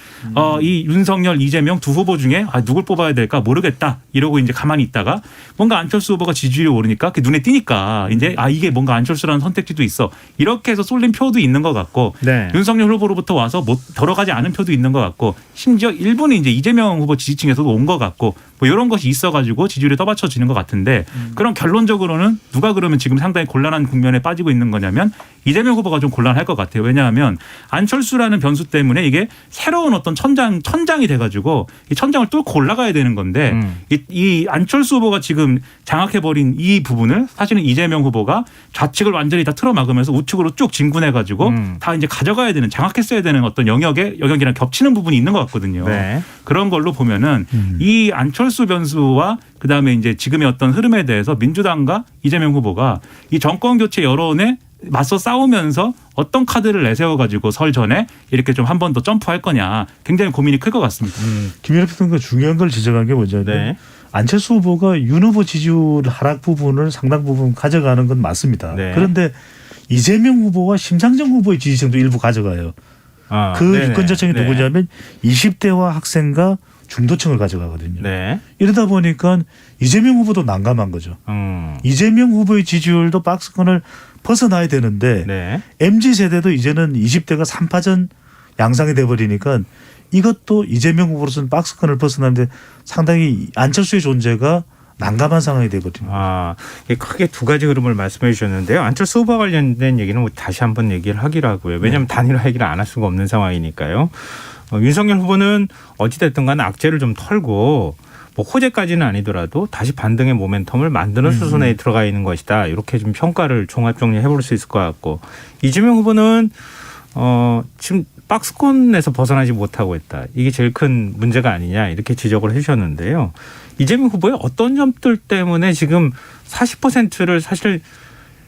이 윤석열, 이재명 두 후보 중에 누굴 뽑아야 될까 모르겠다 이러고 이제 가만히 있다가 뭔가 안철수 후보가 지지율이 오르니까 그게 눈에 띄니까 이제 이게 뭔가 안철수라는 선택지도 있어. 이렇게 해서 쏠린 표도 있는 것 같고 네. 윤석열 후보로부터 와서 못 들어가지 않은 표도 있는 것 같고 심지어 일부는 이제 이재명 후보 지지층에서도 온 것 같고 뭐 이런 것이 있어가지고 지지율이 떠받쳐지는 것 같은데 그럼 결론적으로는 누가 그러면 지금 상당히 곤란한 국면에 빠지고 있는 거냐면 이재명 후보가 좀 곤란할 것 같아요. 왜냐하면 안철수라는 변수 때문에 이게 새로운 어떤 천장이 돼가지고 이 천장을 뚫고 올라가야 되는 건데 이 안철수 후보가 지금 장악해버린 이 부분을 사실은 이재명 후보가 좌측을 완전히 다 틀어막으면서 우측으로 쭉 진군해가지고 다 이제 가져가야 되는 장악했어야 되는 어떤 영역이랑 겹치는 부분이 있는 것 같거든요. 네. 그런 걸로 보면은 이 안철수 변수와 그다음에 이제 지금의 어떤 흐름에 대해서 민주당과 이재명 후보가 이 정권 교체 여론에 맞서 싸우면서 어떤 카드를 내세워가지고 설 전에 이렇게 좀 한 번 더 점프할 거냐 굉장히 고민이 클 것 같습니다. 김현우 평론가 중요한 걸 지적한 게 뭐냐면 네. 안철수 후보가 윤 후보 지지율 하락 부분을 상당 부분 가져가는 건 맞습니다. 네. 그런데 이재명 후보와 심상정 후보의 지지층도 일부 가져가요. 그 네네. 유권자층이 네. 누구냐면 20대와 학생과 중도층을 가져가거든요. 네. 이러다 보니까 이재명 후보도 난감한 거죠. 이재명 후보의 지지율도 박스권을 벗어나야 되는데 네. MZ세대도 이제는 20대가 3파전 양상이 돼버리니까 이것도 이재명 후보로서는 박스권을 벗어나는데 상당히 안철수의 존재가 난감한 상황이 돼버립니다. 이게 크게 두 가지 흐름을 말씀해 주셨는데요. 안철수 후보와 관련된 얘기는 다시 한번 얘기를 하기로 하고요. 왜냐하면 단일화 얘기를 안 할 수가 없는 상황이니까요. 윤석열 후보는 어찌됐든 간에 악재를 좀 털고 뭐 호재까지는 아니더라도 다시 반등의 모멘텀을 만드는 수순에 들어가 있는 것이다. 이렇게 좀 평가를 종합 정리해 볼 수 있을 것 같고 이재명 후보는 지금 박스권에서 벗어나지 못하고 있다. 이게 제일 큰 문제가 아니냐 이렇게 지적을 해주셨는데요. 이재명 후보의 어떤 점들 때문에 지금 40%를 사실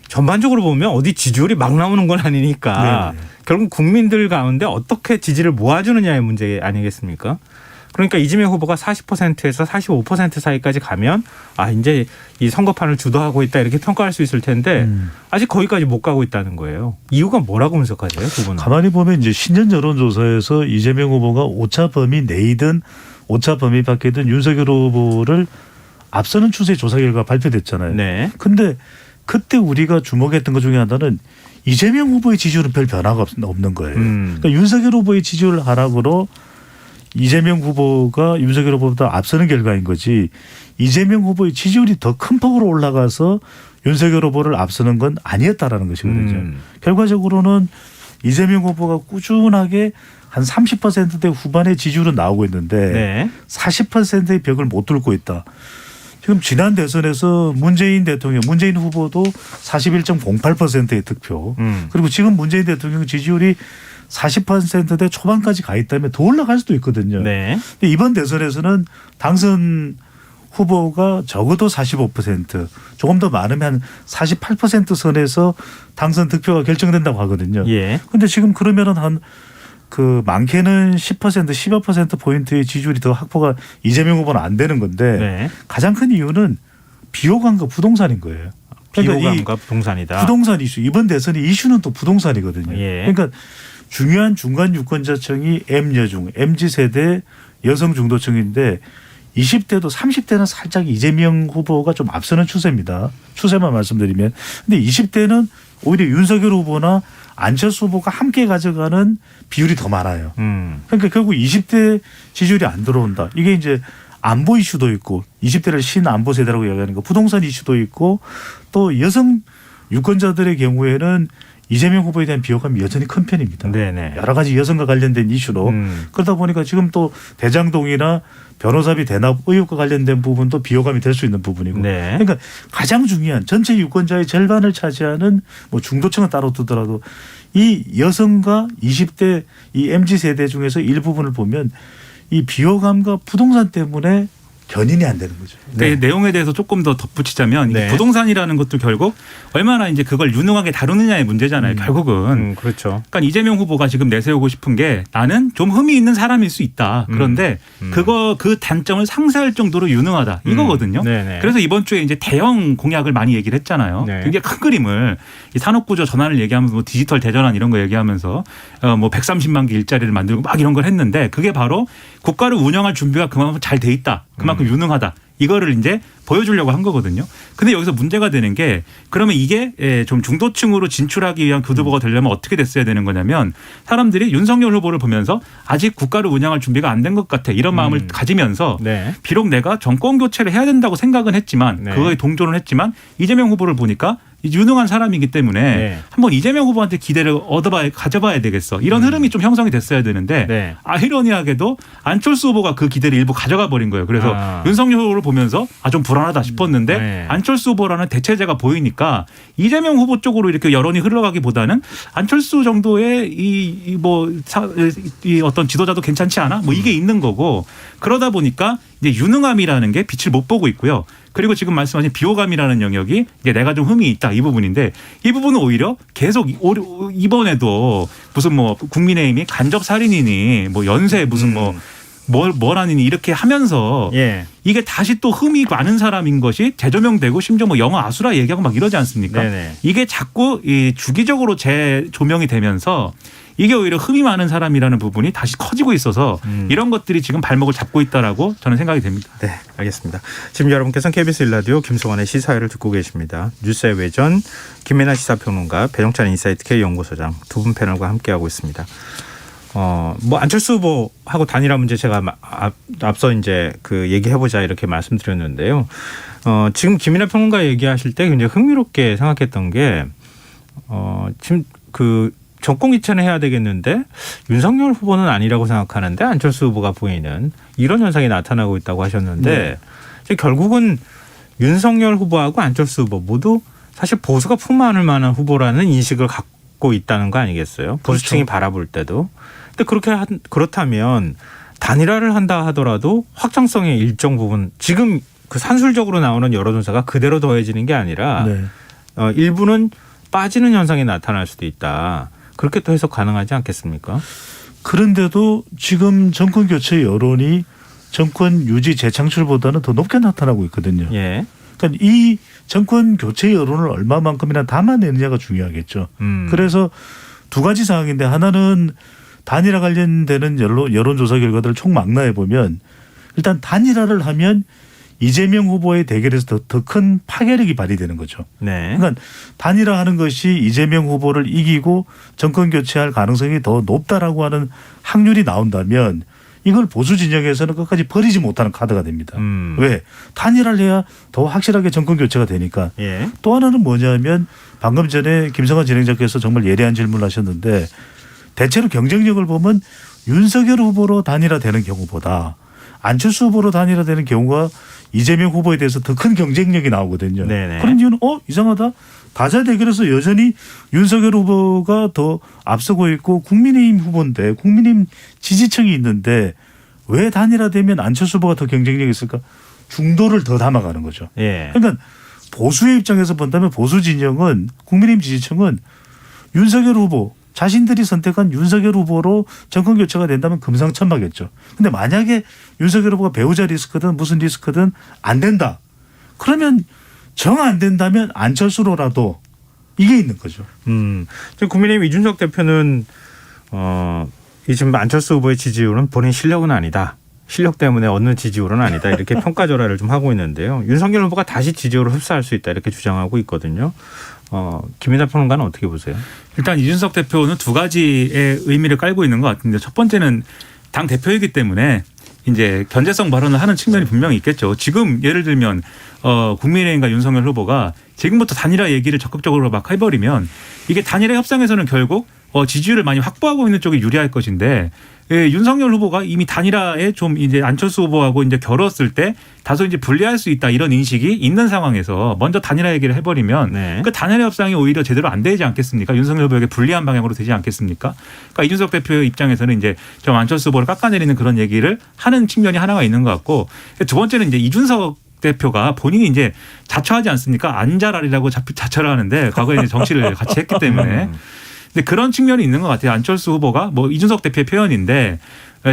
전반적으로 보면 어디 지지율이 막 나오는 건 아니니까 네네. 결국 국민들 가운데 어떻게 지지를 모아주느냐의 문제 아니겠습니까? 그러니까 이재명 후보가 40%에서 45% 사이까지 가면 이제 이 선거판을 주도하고 있다 이렇게 평가할 수 있을 텐데 아직 거기까지 못 가고 있다는 거예요. 이유가 뭐라고 분석하세요, 두 분은? 가만히 보면 이제 신년 여론조사에서 이재명 후보가 오차 범위 내이든 오차 범위 밖이든 윤석열 후보를 앞서는 추세 조사 결과 발표됐잖아요. 네. 근데 그때 우리가 주목했던 것 중에 하나는 이재명 후보의 지지율은 별 변화가 없는 거예요. 그러니까 윤석열 후보의 지지율 하락으로 이재명 후보가 윤석열 후보보다 앞서는 결과인 거지 이재명 후보의 지지율이 더 큰 폭으로 올라가서 윤석열 후보를 앞서는 건 아니었다라는 것이거든요. 결과적으로는 이재명 후보가 꾸준하게 한 30%대 후반의 지지율은 나오고 있는데 네. 40%의 벽을 못 뚫고 있다. 지금 지난 대선에서 문재인 후보도 41.08%의 득표. 그리고 지금 문재인 대통령 지지율이 40%대 초반까지 가 있다면 더 올라갈 수도 있거든요. 네. 근데 이번 대선에서는 당선 후보가 적어도 45% 조금 더 많으면 한 48% 선에서 당선 득표가 결정된다고 하거든요. 예. 근데 지금 그러면은 많게는 10% 10여 퍼센트 포인트의 지지율이 더 확보가 이재명 후보는 안 되는 건데 네. 가장 큰 이유는 비호감과 부동산인 거예요. 그러니까 비호감과 부동산이다. 부동산 이슈 이번 대선의 이슈는 또 부동산이거든요. 예. 그러니까 중요한 중간 유권자층이 M여중, MZ세대 여성 중도층인데 20대도 30대는 살짝 이재명 후보가 좀 앞서는 추세입니다. 추세만 말씀드리면. 근데 20대는 오히려 윤석열 후보나 안철수 후보가 함께 가져가는 비율이 더 많아요. 그러니까 결국 20대 지지율이 안 들어온다. 이게 이제 안보 이슈도 있고 20대를 신안보 세대라고 이야기하는 거 부동산 이슈도 있고 또 여성 유권자들의 경우에는 이재명 후보에 대한 비호감이 여전히 큰 편입니다. 네네. 여러 가지 여성과 관련된 이슈로 그러다 보니까 지금 또 대장동이나 변호사비 대납 의혹과 관련된 부분도 비호감이 될 수 있는 부분이고. 네. 그러니까 가장 중요한 전체 유권자의 절반을 차지하는 뭐 중도층은 따로 두더라도 이 여성과 20대 이 MZ 세대 중에서 일부분을 보면 이 비호감과 부동산 때문에 견인이 안 되는 거죠. 그 내용에 대해서 조금 더 덧붙이자면 이게 네. 부동산이라는 것도 결국 얼마나 이제 그걸 유능하게 다루느냐의 문제잖아요. 결국은. 그렇죠. 그러니까 이재명 후보가 지금 내세우고 싶은 게 나는 좀 흠이 있는 사람일 수 있다. 그런데 그 단점을 상쇄할 정도로 유능하다. 이거거든요. 네네. 그래서 이번 주에 이제 대형 공약을 많이 얘기를 했잖아요. 네. 굉장히 큰 그림을 이 산업구조 전환을 얘기하면서 뭐 디지털 대전환 이런 거 얘기하면서 뭐 130만 개 일자리를 만들고 막 이런 걸 했는데 그게 바로 국가를 운영할 준비가 그만큼 잘 돼 있다. 그만큼 유능하다. 이거를 이제 보여주려고 한 거거든요. 근데 여기서 문제가 되는 게 그러면 이게 좀 중도층으로 진출하기 위한 교두보가 되려면 어떻게 됐어야 되는 거냐면 사람들이 윤석열 후보를 보면서 아직 국가를 운영할 준비가 안 된 것 같아. 이런 마음을 가지면서 네. 비록 내가 정권 교체를 해야 된다고 생각은 했지만 네. 그거에 동조는 했지만 이재명 후보를 보니까 유능한 사람이기 때문에 네. 한번 이재명 후보한테 기대를 가져봐야 되겠어. 이런 흐름이 좀 형성이 됐어야 되는데 네. 아이러니하게도 안철수 후보가 그 기대를 일부 가져가 버린 거예요. 그래서 윤석열 후보를 보면서 좀 불안하다 싶었는데 네. 안철수 후보라는 대체제가 보이니까 이재명 후보 쪽으로 이렇게 여론이 흘러가기보다는 안철수 정도의 이 어떤 지도자도 괜찮지 않아? 뭐 이게 있는 거고 그러다 보니까 이제 유능함이라는 게 빛을 못 보고 있고요. 그리고 지금 말씀하신 비호감이라는 영역이 이제 내가 좀 흠이 있다 이 부분인데 이 부분은 오히려 계속 이번에도 무슨 뭐 국민의힘이 간접 살인이니 뭐 연쇄 무슨 뭘 하느니 이렇게 하면서 예. 이게 다시 또 흠이 많은 사람인 것이 재조명되고 심지어 뭐 영화 아수라 얘기하고 막 이러지 않습니까? 네네. 이게 자꾸 이 주기적으로 재조명이 되면서 이게 오히려 흠이 많은 사람이라는 부분이 다시 커지고 있어서 이런 것들이 지금 발목을 잡고 있다라고 저는 생각이 됩니다. 네, 알겠습니다. 지금 여러분께서는 KBS 1라디오 김성환의 시사회를 듣고 계십니다. 뉴스의 외전 김민아 시사평론가 배종찬 인사이트K 연구소장 두 분 패널과 함께하고 있습니다. 뭐 안철수 후보하고 단일화 문제 제가 앞서 이제 그 얘기해보자 이렇게 말씀드렸는데요. 지금 김민아 평론가 얘기하실 때 굉장히 흥미롭게 생각했던 게 지금 그 정권 교체는 해야 되겠는데 윤석열 후보는 아니라고 생각하는데 안철수 후보가 보이는 이런 현상이 나타나고 있다고 하셨는데 결국은 윤석열 후보하고 안철수 후보 모두 사실 보수가 품안을 만한 후보라는 인식을 갖고 있다는 거 아니겠어요? 보수층이 바라볼 때도. 근데 그렇다면 단일화를 한다 하더라도 확장성의 일정 부분 지금 그 산술적으로 나오는 여론조사가 그대로 더해지는 게 아니라 네. 일부는 빠지는 현상이 나타날 수도 있다. 그렇게 또 해석 가능하지 않겠습니까? 그런데도 지금 정권 교체 여론이 정권 유지 재창출보다는 더 높게 나타나고 있거든요. 예. 그러니까 이 정권 교체 여론을 얼마만큼이나 담아내느냐가 중요하겠죠. 그래서 두 가지 상황인데 하나는 단일화 관련되는 여론조사 결과들을 총망라해 보면 일단 단일화를 하면 이재명 후보의 대결에서 더 큰 파괴력이 발휘되는 거죠. 네. 그러니까 단일화하는 것이 이재명 후보를 이기고 정권 교체할 가능성이 더 높다라고 하는 확률이 나온다면 이걸 보수 진영에서는 끝까지 버리지 못하는 카드가 됩니다. 왜? 단일화를 해야 더 확실하게 정권 교체가 되니까. 예. 또 하나는 뭐냐면 방금 전에 김성환 진행자께서 정말 예리한 질문을 하셨는데 대체로 경쟁력을 보면 윤석열 후보로 단일화되는 경우보다 안철수 후보로 단일화되는 경우가 이재명 후보에 대해서 더 큰 경쟁력이 나오거든요. 네네. 그런 이유는 이상하다. 다자 대결에서 여전히 윤석열 후보가 더 앞서고 있고 국민의힘 후보인데 국민의힘 지지층이 있는데 왜 단일화되면 안철수 후보가 더 경쟁력이 있을까? 중도를 더 담아가는 거죠. 예. 그러니까 보수의 입장에서 본다면 보수 진영은 국민의힘 지지층은 윤석열 후보 자신들이 선택한 윤석열 후보로 정권 교체가 된다면 금상첨화겠죠. 근데 만약에 윤석열 후보가 배우자 리스크든 무슨 리스크든 안 된다. 그러면 정 안 된다면 안철수로라도 이게 있는 거죠. 지금 국민의힘 이준석 대표는 이 지금 안철수 후보의 지지율은 본인 실력은 아니다. 실력 때문에 얻는 지지율은 아니다. 이렇게 평가절하를 좀 하고 있는데요. 윤석열 후보가 다시 지지율을 흡수할 수 있다. 이렇게 주장하고 있거든요. 김민하 평론가는 어떻게 보세요? 일단 이준석 대표는 두 가지의 의미를 깔고 있는 것 같은데 첫 번째는 당 대표이기 때문에 이제 견제성 발언을 하는 측면이 분명히 있겠죠. 지금 예를 들면 국민의힘과 윤석열 후보가 지금부터 단일화 얘기를 적극적으로 막 해버리면 이게 단일화 협상에서는 결국 지지율을 많이 확보하고 있는 쪽이 유리할 것인데 예, 윤석열 후보가 이미 단일화에 좀 이제 안철수 후보하고 이제 겨뤘을 때 다소 이제 불리할 수 있다 이런 인식이 있는 상황에서 먼저 단일화 얘기를 해버리면 네. 그 단일화 협상이 오히려 제대로 안 되지 않겠습니까? 윤석열 후보에게 불리한 방향으로 되지 않겠습니까? 그러니까 이준석 대표의 입장에서는 이제 좀 안철수 후보를 깎아내리는 그런 얘기를 하는 측면이 하나가 있는 것 같고 두 번째는 이제 이준석 대표가 본인이 이제 자처하지 않습니까? 안잘알이라고 자처를 하는데 과거에 이제 정치를 같이 했기 때문에. 근데 그런 측면이 있는 것 같아요. 안철수 후보가 뭐 이준석 대표의 표현인데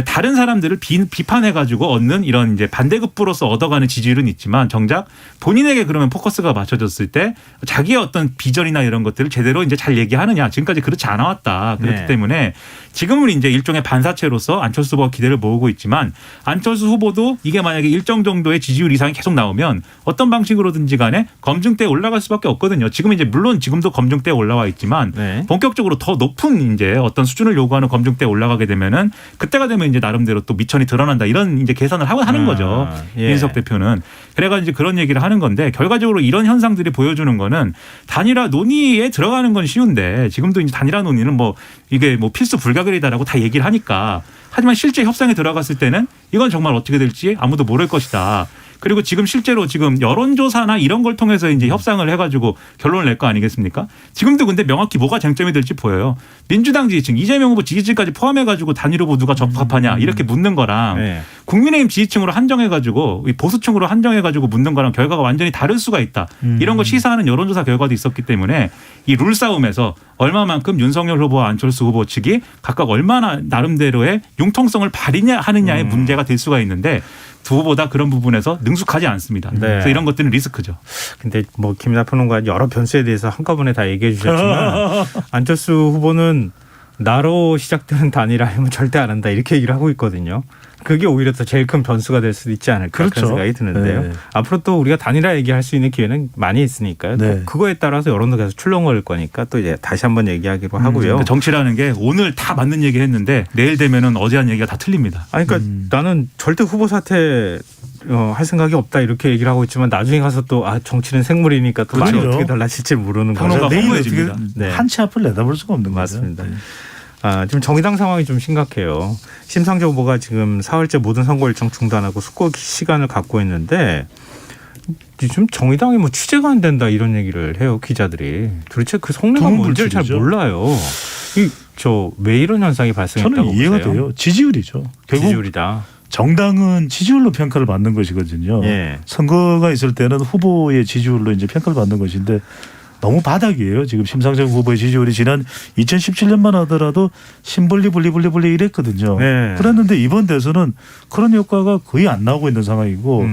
다른 사람들을 비판해가지고 얻는 이런 이제 반대급부로서 얻어가는 지지율은 있지만 정작 본인에게 그러면 포커스가 맞춰졌을 때 자기의 어떤 비전이나 이런 것들을 제대로 이제 잘 얘기하느냐 지금까지 그렇지 않아왔다. 그렇기 네. 때문에 지금은 이제 일종의 반사체로서 안철수 후보가 기대를 모으고 있지만 안철수 후보도 이게 만약에 일정 정도의 지지율 이상이 계속 나오면 어떤 방식으로든지 간에 검증대에 올라갈 수밖에 없거든요. 지금 이제 물론 지금도 검증대에 올라와 있지만 네. 본격적으로 더 높은 이제 어떤 수준을 요구하는 검증대에 올라가게 되면은 그때가 되면 이제 나름대로 또 미천이 드러난다 이런 이제 계산을 하는 거죠. 예. 이준석 대표는. 그래가 이제 그런 얘기를 하는 건데 결과적으로 이런 현상들이 보여주는 거는 단일화 논의에 들어가는 건 쉬운데 지금도 이제 단일화 논의는 뭐 이게 뭐 필수 불가결이다라고 다 얘기를 하니까 하지만 실제 협상에 들어갔을 때는 이건 정말 어떻게 될지 아무도 모를 것이다. 그리고 지금 실제로 지금 여론조사나 이런 걸 통해서 이제 협상을 해가지고 결론을 낼 거 아니겠습니까? 지금도 근데 명확히 뭐가 쟁점이 될지 보여요. 민주당 지지층, 이재명 후보 지지층까지 포함해가지고 단일 후보 누가 적합하냐 이렇게 묻는 거랑 네. 국민의힘 지지층으로 한정해가지고 보수층으로 한정해가지고 묻는 거랑 결과가 완전히 다를 수가 있다. 이런 거 시사하는 여론조사 결과도 있었기 때문에 이 룰 싸움에서 얼마만큼 윤석열 후보와 안철수 후보 측이 각각 얼마나 나름대로의 융통성을 발휘하느냐의 문제가 될 수가 있는데 두 후보다 그런 부분에서 능숙하지 않습니다. 네. 그래서 이런 것들은 리스크죠. 근데 뭐 김민하 평론가 여러 변수에 대해서 한꺼번에 다 얘기해 주셨지만 안철수 후보는 나로 시작되는 단일화하면 절대 안 한다 이렇게 얘기를 하고 있거든요. 그게 오히려 더 제일 큰 변수가 될 수도 있지 않을까 그렇죠. 그런 생각이 드는데요. 네. 앞으로 또 우리가 단일화 얘기할 수 있는 기회는 많이 있으니까요. 네. 또 그거에 따라서 여론도 계속 출렁거릴 거니까 또 이제 다시 한번 얘기하기로 하고요. 그러니까 정치라는 게 오늘 다 맞는 얘기 했는데 내일 되면은 어제 한 얘기가 다 틀립니다. 아니, 그러니까 나는 절대 후보 사퇴 할 생각이 없다 이렇게 얘기를 하고 있지만 나중에 가서 또 정치는 생물이니까 또 많이 그렇죠. 어떻게 달라질지 모르는 평론가 거죠. 내일 허무해집니다. 어떻게 네. 한치 앞을 내다볼 수가 없는 거죠. 맞습니다. 네. 지금 정의당 상황이 좀 심각해요. 심상정 후보가 지금 사흘째 모든 선거 일정 중단하고 숙고 시간을 갖고 있는데 지금 정의당이 뭐 취재가 안 된다 이런 얘기를 해요 기자들이. 도대체 그 속내가 뭔지를 잘 두문불출이죠. 몰라요. 왜 이런 현상이 발생했다고 저는 이해가 보세요? 돼요. 지지율이죠. 결국 지지율이다. 정당은 지지율로 평가를 받는 것이거든요. 예. 선거가 있을 때는 후보의 지지율로 이제 평가를 받는 것인데 너무 바닥이에요. 지금 심상정 후보의 지지율이 지난 2017년만 하더라도 심블리 블리블리블리 이랬거든요. 네. 그랬는데 이번 대선은 그런 효과가 거의 안 나오고 있는 상황이고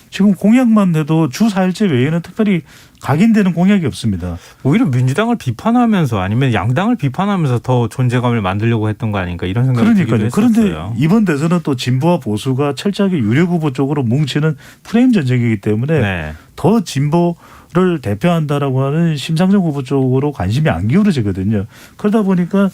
지금 공약만 해도 주 4일째 외에는 특별히 각인되는 공약이 없습니다. 오히려 민주당을 비판하면서 아니면 양당을 비판하면서 더 존재감을 만들려고 했던 거 아닌가 이런 생각이 들기도 그러니까요. 했었어요. 그런데 이번 대선은 또 진보와 보수가 철저하게 유력 후보 쪽으로 뭉치는 프레임 전쟁이기 때문에 네. 더 진보를 대표한다라고 하는 심상정 후보 쪽으로 관심이 안 기울어지거든요. 그러다 보니까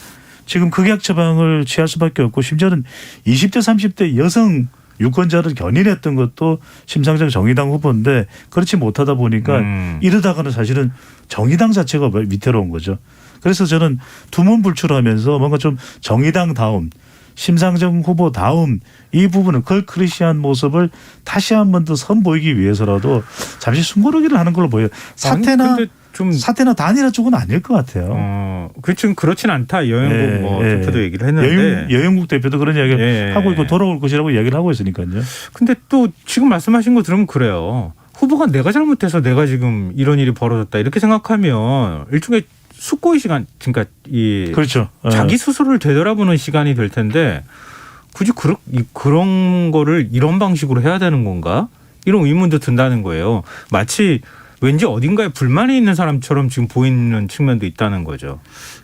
지금 극약 처방을 취할 수밖에 없고 심지어는 20대 30대 여성 유권자를 견인했던 것도 심상정 정의당 후보인데 그렇지 못하다 보니까 이러다가는 사실은 정의당 자체가 위태로운 거죠. 그래서 저는 두문불출하면서 뭔가 좀 정의당 다음 심상정 후보 다음 이 부분은 걸크러시한 모습을 다시 한 번 더 선보이기 위해서라도 잠시 숨고르기를 하는 걸로 보여요. 사태나 단일화 쪽은 아닐 것 같아요. 그렇죠. 그렇진 않다. 여영국 대표도 얘기를 했는데 여영국 대표도 그런 이야기를 하고 있고 돌아올 것이라고 이야기를 하고 있으니까요. 근데 또 지금 말씀하신 거 들으면 그래요. 후보가 내가 잘못해서 내가 지금 이런 일이 벌어졌다 이렇게 생각하면 일종의 숙고의 시간, 그러니까 그렇죠. 자기 스스로를 되돌아보는 시간이 될 텐데 굳이 그런 거를 이런 방식으로 해야 되는 건가? 이런 의문도 든다는 거예요. 마치 왠지 어딘가에 불만이 있는 사람처럼 지금 보이는 측면도 있다는 거죠.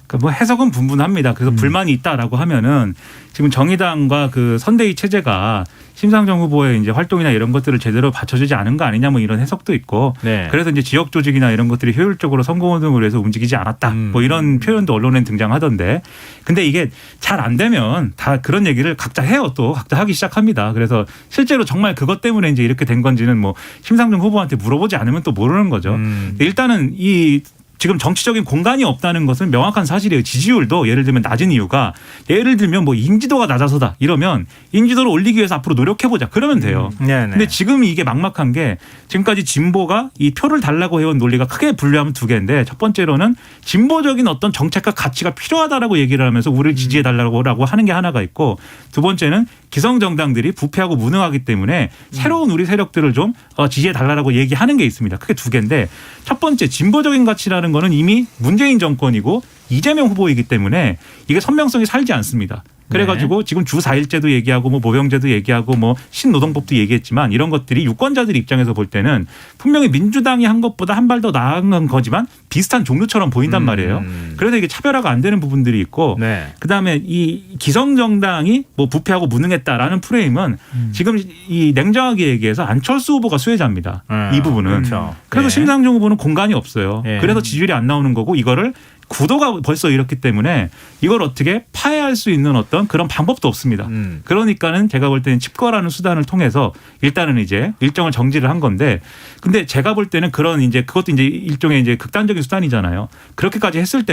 그러니까 뭐 해석은 분분합니다. 그래서 불만이 있다라고 하면은 지금 정의당과 그 선대위 체제가 심상정 후보의 이제 활동이나 이런 것들을 제대로 받쳐주지 않은 거 아니냐 뭐 이런 해석도 있고 네. 그래서 이제 지역 조직이나 이런 것들이 효율적으로 선거운동을 위해서 움직이지 않았다 뭐 이런 표현도 언론에 등장하던데 근데 이게 잘 안 되면 다 그런 얘기를 각자 해요 또 각자 하기 시작합니다. 그래서 실제로 정말 그것 때문에 이제 이렇게 된 건지는 뭐 심상정 후보한테 물어보지 않으면 또 모르는 거죠. 일단은 이 지금 정치적인 공간이 없다는 것은 명확한 사실이에요. 지지율도 예를 들면 낮은 이유가 예를 들면 뭐 인지도가 낮아서다 이러면 인지도를 올리기 위해서 앞으로 노력해보자 그러면 돼요. 근데 지금 이게 막막한 게 지금까지 진보가 이 표를 달라고 해온 논리가 크게 분류하면 두 개인데 첫 번째로는 진보적인 어떤 정책과 가치가 필요하다라고 얘기를 하면서 우리를 지지해달라고 하는 게 하나가 있고 두 번째는 기성정당들이 부패하고 무능하기 때문에 새로운 우리 세력들을 좀 지지해달라고 얘기하는 게 있습니다. 크게 두 개인데 첫 번째 진보적인 가치라는 거는 이미 문재인 정권이고 이재명 후보이기 때문에 이게 선명성이 살지 않습니다. 그래가지고 지금 주 4일제도 얘기하고 뭐 모병제도 얘기하고 뭐 신노동법도 얘기했지만 이런 것들이 유권자들 입장에서 볼 때는 분명히 민주당이 한 것보다 한 발 더 나은 거지만 비슷한 종류처럼 보인단 말이에요. 그래서 이게 차별화가 안 되는 부분들이 있고 그다음에 이 기성정당이 뭐 부패하고 무능했다라는 프레임은 지금 이 냉정하게 얘기해서 안철수 후보가 수혜자입니다. 이 부분은. 그렇죠. 그래서 심상정 후보는 공간이 없어요. 예. 그래서 지지율이 안 나오는 거고 이거를 구도가 벌써 이렇기 때문에 이걸 어떻게 파해할 수 있는 어떤 그런 방법도 없습니다. 그러니까는 제가 볼 때는 칩거라는 수단을 통해서 일단은 이제 일정을 정지를 한 건데 근데 제가 볼 때는 그런 이제 그것도 이제 일종의 이제 극단적인 수단이잖아요. 그렇게까지 했을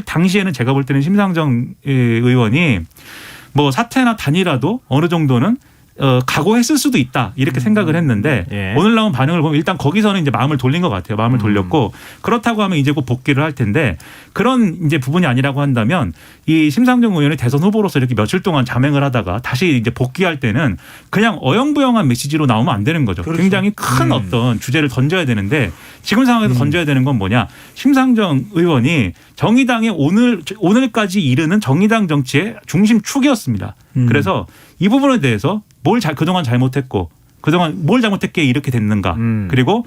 당시에는 제가 볼 때는 심상정 의원이 뭐 사퇴나 단일화도 어느 정도는 각오했을 수도 있다 이렇게 생각을 했는데 오늘 나온 반응을 보면 일단 거기서는 이제 마음을 돌린 것 같아요. 마음을 돌렸고 그렇다고 하면 이제 곧 복귀를 할 텐데 그런 이제 부분이 아니라고 한다면 이 심상정 의원이 대선 후보로서 이렇게 며칠 동안 자맹을 하다가 다시 이제 복귀할 때는 그냥 어영부영한 메시지로 나오면 안 되는 거죠. 그렇죠. 굉장히 큰 어떤 주제를 던져야 되는데 지금 상황에서 던져야 되는 건 뭐냐? 심상정 의원이 정의당의 오늘까지 이르는 정의당 정치의 중심축이었습니다. 그래서 이 부분에 대해서 그동안 잘못했고 그동안 뭘 잘못했기에 이렇게 됐는가. 그리고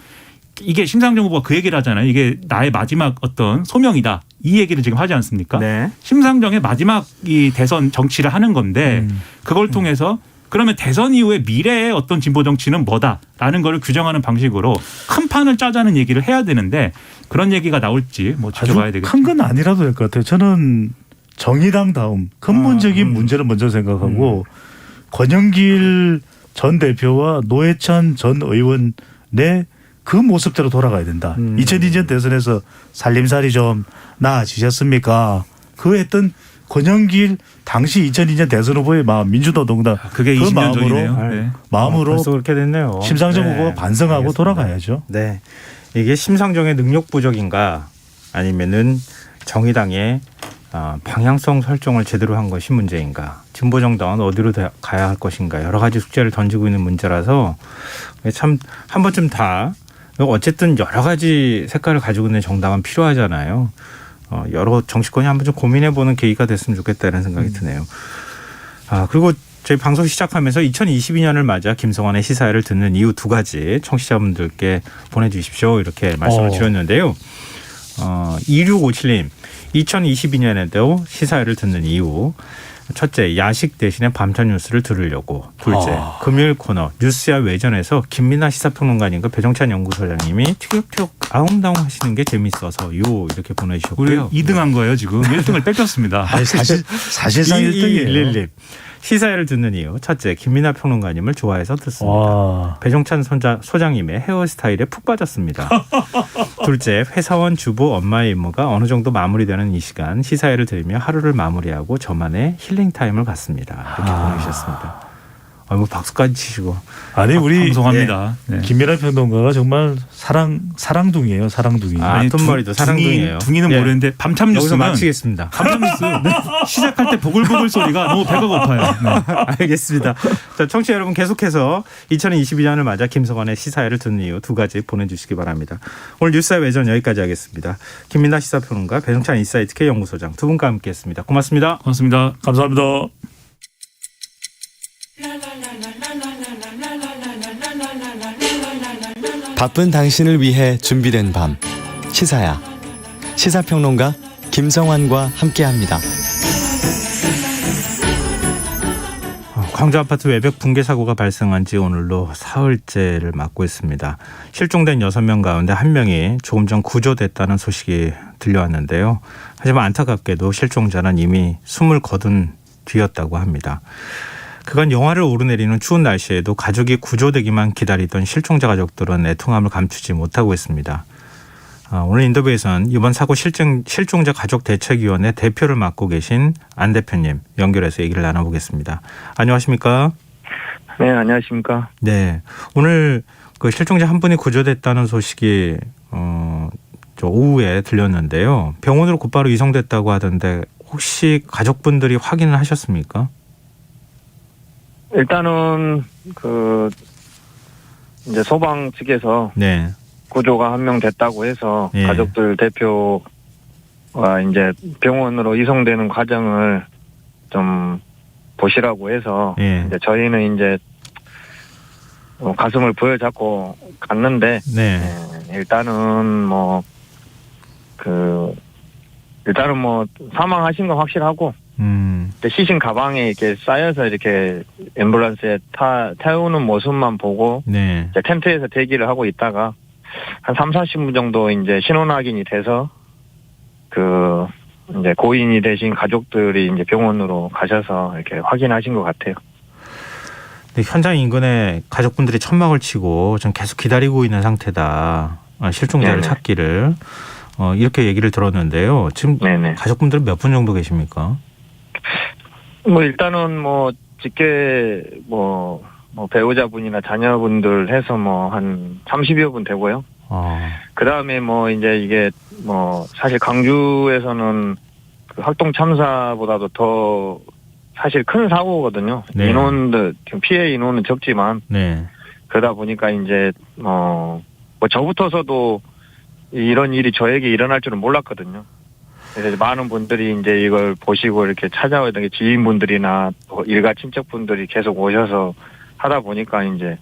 이게 심상정 후보가 그 얘기를 하잖아요. 이게 나의 마지막 어떤 소명이다. 이 얘기를 지금 하지 않습니까? 심상정의 마지막 이 대선 정치를 하는 건데 그걸 통해서 그러면 대선 이후의 미래의 어떤 진보 정치는 뭐다라는 걸 규정하는 방식으로 큰 판을 짜자는 얘기를 해야 되는데 그런 얘기가 나올지 뭐 지켜봐야 되겠죠. 큰 건 아니라도 될 것 같아요. 저는 정의당 다음 근본적인 문제를 먼저 생각하고 권영길 전 대표와 노회찬 전 의원의 그 모습대로 돌아가야 된다. 2002년 대선에서 살림살이 좀 나아지셨습니까? 그 했던 권영길 당시 2002년 대선 후보의 마음, 민주노동당 그게 그 20년 전이네요. 네. 마음으로 벌써 그렇게 됐네요. 심상정 후보가 반성하고 알겠습니다. 돌아가야죠. 네, 이게 심상정의 능력 부족인가 아니면은 정의당의 방향성 설정을 제대로 한 것이 문제인가, 진보 정당은 어디로 가야 할 것인가, 여러 가지 숙제를 던지고 있는 문제라서 참 한 번쯤 다 어쨌든 여러 가지 색깔을 가지고 있는 정당은 필요하잖아요. 여러 정치권이 한번 좀 고민해보는 계기가 됐으면 좋겠다는 생각이 드네요. 그리고 저희 방송 시작하면서 2022년을 맞아 김성환의 시사회를 듣는 이유 두 가지 청취자분들께 보내주십시오 이렇게 말씀을 드렸는데요. 2657님 2022년에도 시사회를 듣는 이유, 첫째 야식 대신에 밤차 뉴스를 들으려고, 둘째 금요일 코너 뉴스야 외전에서 김민아 시사평론가님과 배종찬 연구소장님이 티격태격 아웅다웅 하시는 게 재밌어서요 이렇게 보내주셨고요. 우리 2등한 거예요 지금. 1등을 뺏겼습니다. 사실상 1등이에요. 2111 시사회를 듣는 이유, 첫째 김민아 평론가님을 좋아해서 듣습니다. 배종찬 소장님의 헤어스타일에 푹 빠졌습니다. 둘째 회사원 주부 엄마의 임무가 어느 정도 마무리되는 이 시간 시사회를 들으며 하루를 마무리하고 저만의 힐링 타임을 갖습니다. 이렇게 보내주셨습니다. 뭐 박수까지 치시고. 아니 우리 방송합니다. 네. 김민아 평론가가 정말 사랑둥이에요. 사랑둥이. tum머리도 사랑둥이에요. 둥이는 모르는데 밤참 여기서 뉴스는 마치겠습니다. 밤참 뉴스 시작할 때 보글보글 소리가 너무 배가 고파요. 네. 알겠습니다. 자, 청취자 여러분 계속해서 2022년을 맞아 김성환의 시사회를 듣는 이유 두 가지 보내주시기 바랍니다. 오늘 뉴스의 외전 여기까지 하겠습니다. 김민아 시사평론가, 배종찬 인사이트K 연구소장 두 분과 함께했습니다. 고맙습니다. 고맙습니다. 감사합니다. 바쁜 당신을 위해 준비된 밤 시사야. 시사평론가 김성환과 함께합니다. 광주 아파트 외벽 붕괴 사고가 발생한 지 오늘로 사흘째를 맞고 있습니다. 실종된 6명 가운데 1명이 조금 전 구조됐다는 소식이 들려왔는데요. 하지만 안타깝게도 실종자는 이미 숨을 거둔 뒤였다고 합니다. 그간 영하를 오르내리는 추운 날씨에도 가족이 구조되기만 기다리던 실종자 가족들은 애통함을 감추지 못하고 있습니다. 오늘 인터뷰에서는 이번 사고 실종자 가족대책위원회 대표를 맡고 계신 안 대표님 연결해서 얘기를 나눠보겠습니다. 안녕하십니까? 네, 안녕하십니까? 네, 오늘 그 실종자 한 분이 구조됐다는 소식이 저 오후에 들렸는데요. 병원으로 곧바로 이송됐다고 하던데 혹시 가족분들이 확인을 하셨습니까? 일단은 이제 소방 측에서 네, 구조가 한 명 됐다고 해서 예. 가족들 대표가 이제 병원으로 이송되는 과정을 좀 보시라고 해서 예. 이제 저희는 이제 가슴을 부여잡고 갔는데 네, 일단은 일단은 사망하신 건 확실하고 시신 가방에 이렇게 쌓여서 이렇게 앰뷸런스에 태우는 모습만 보고 네, 이제 텐트에서 대기를 하고 있다가 한 30-40분 정도 이제 신원 확인이 돼서 이제 고인이 되신 가족들이 이제 병원으로 가셔서 이렇게 확인하신 것 같아요. 근데 현장 인근에 가족분들이 천막을 치고 좀 계속 기다리고 있는 상태다. 실종자를 네네. 찾기를 이렇게 얘기를 들었는데요. 지금 네네. 가족분들은 몇 분 정도 계십니까? 일단은 직계 배우자분이나 자녀분들 해서 한 30여 분 되고요. 그 다음에 이제 이게 사실 광주에서는 그 활동 참사보다도 더 사실 큰 사고거든요. 네. 인원들 지금 피해 인원은 적지만 네, 그러다 보니까 이제 저부터서도 이런 일이 저에게 일어날 줄은 몰랐거든요. 그래서 이제 많은 분들이 이제 이걸 보시고 이렇게 찾아오던 게 지인분들이나 일가 친척분들이 계속 오셔서 하다 보니까 이제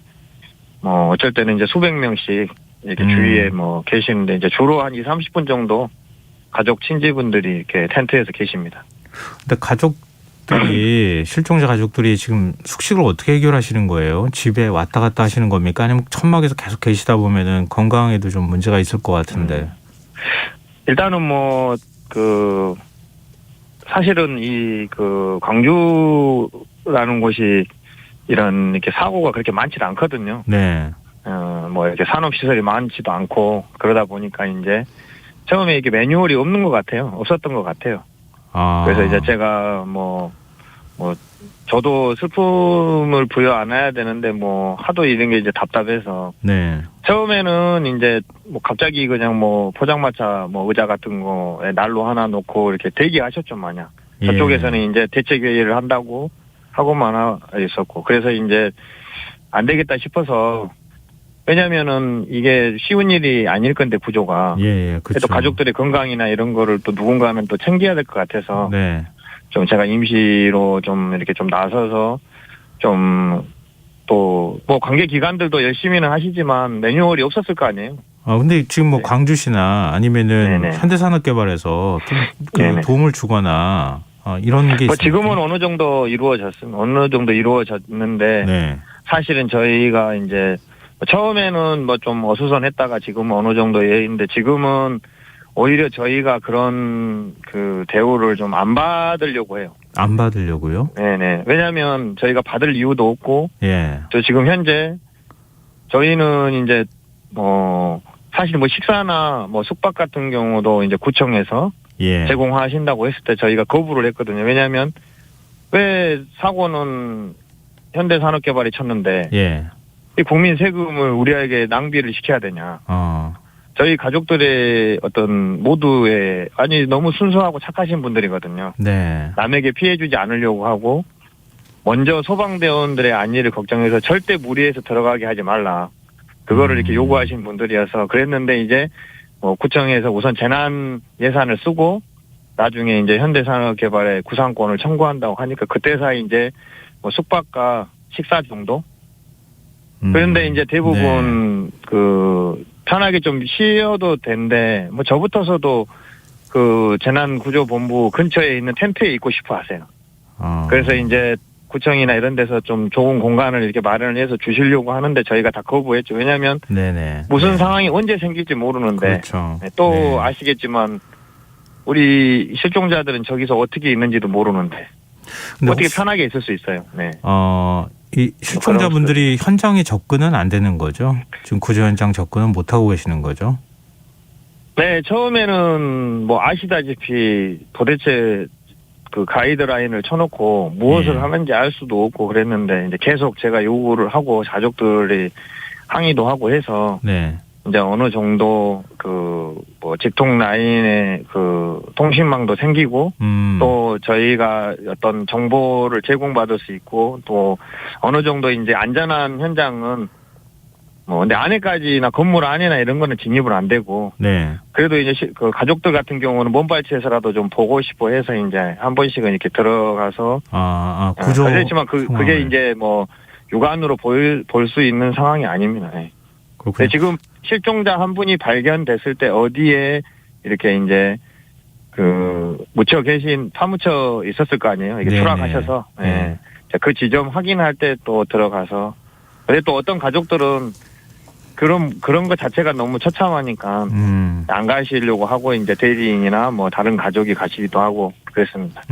어쩔 때는 이제 수백 명씩 이렇게 주위에 계시는데 이제 주로 한 20-30분 정도 가족 친지분들이 이렇게 텐트에서 계십니다. 근데 가족들이 실종자 가족들이 지금 숙식을 어떻게 해결하시는 거예요? 집에 왔다 갔다 하시는 겁니까? 아니면 천막에서 계속 계시다 보면은 건강에도 좀 문제가 있을 것 같은데. 일단은 사실은 광주라는 곳이 이런 이렇게 사고가 그렇게 많지는 않거든요. 네, 이렇게 산업시설이 많지도 않고 그러다 보니까 이제 처음에 이게 매뉴얼이 없는 것 같아요. 없었던 것 같아요. 그래서 이제 제가 저도 슬픔을 부여 안 해야 되는데 하도 이런 게 이제 답답해서 네, 처음에는 이제 갑자기 그냥 포장마차 의자 같은 거에 난로 하나 놓고 이렇게 대기하셨죠 마냥. 예. 저쪽에서는 이제 대책회의를 한다고 하고만 있었고 그래서 이제 안 되겠다 싶어서 왜냐면은 이게 쉬운 일이 아닐 건데 구조가 예, 또 그렇죠. 가족들의 건강이나 이런 거를 또 누군가는 또 챙겨야 될 것 같아서 네, 좀 제가 임시로 좀 이렇게 좀 나서서 좀 또 관계 기관들도 열심히는 하시지만 매뉴얼이 없었을 거 아니에요. 근데 지금 네. 광주시나 아니면은 네네. 현대산업개발에서 좀 네네. 도움을 주거나 이런 게 있습니까? 지금은 어느 정도 이루어졌는데 네, 사실은 저희가 이제 처음에는 좀 어수선했다가 지금은 어느 정도 예인데 지금은 오히려 저희가 그런 대우를 좀 안 받으려고 해요. 안 받으려고요? 네네. 왜냐하면 저희가 받을 이유도 없고 예, 저 지금 현재 저희는 이제 사실 식사나 숙박 같은 경우도 이제 구청에서 예, 제공하신다고 했을 때 저희가 거부를 했거든요. 왜냐하면 왜 사고는 현대산업개발이 쳤는데 예, 이 국민 세금을 우리에게 낭비를 시켜야 되냐. 저희 가족들의 어떤 모두의 너무 순수하고 착하신 분들이거든요. 네, 남에게 피해 주지 않으려고 하고 먼저 소방대원들의 안위를 걱정해서 절대 무리해서 들어가게 하지 말라. 그거를 이렇게 요구하신 분들이어서 그랬는데 이제 구청에서 우선 재난 예산을 쓰고 나중에 이제 현대산업개발의 구상권을 청구한다고 하니까 그때서야 이제 숙박과 식사 정도. 그런데 이제 대부분 편하게 좀 쉬어도 된대. 저부터서도 재난구조본부 근처에 있는 텐트에 있고 싶어 하세요. 그래서 이제 구청이나 이런 데서 좀 좋은 공간을 이렇게 마련을 해서 주시려고 하는데 저희가 다 거부했죠. 왜냐하면 네네. 무슨 상황이 언제 생길지 모르는데 그렇죠. 또 네. 아시겠지만 우리 실종자들은 저기서 어떻게 있는지도 모르는데 근데 어떻게 혹시, 편하게 있을 수 있어요. 네. 이 실종자분들이 현장에 접근은 안 되는 거죠? 지금 구조 현장 접근은 못 하고 계시는 거죠? 네, 처음에는 뭐 아시다시피 도대체 그 가이드라인을 쳐놓고 무엇을 예. 하는지 알 수도 없고 그랬는데 이제 계속 제가 요구를 하고 가족들이 항의도 하고 해서 네. 이제 어느 정도 그 뭐 직통 라인의 그 통신망도 생기고 또 저희가 어떤 정보를 제공받을 수 있고 또 어느 정도 이제 안전한 현장은 뭐 근데 안에까지나 건물 안에나 이런 거는 진입을 안 되고 네. 그래도 이제 그 가족들 같은 경우는 몸발치에서라도 좀 보고 싶어 해서 이제 한 번씩은 이렇게 들어가서 구조. 그렇지만 그게 이제 뭐 육안으로 볼 수 있는 상황이 아닙니다. 네. 그렇군요. 지금 실종자 한 분이 발견됐을 때 어디에 이렇게 이제 그 파묻혀 있었을 거 아니에요. 이게 네네. 추락하셔서 네. 그 지점 확인할 때 또 들어가서 근데 또 어떤 가족들은 그런 것 자체가 너무 처참하니까 안 가시려고 하고 이제 대리인이나 뭐 다른 가족이 가시기도 하고 그랬습니다.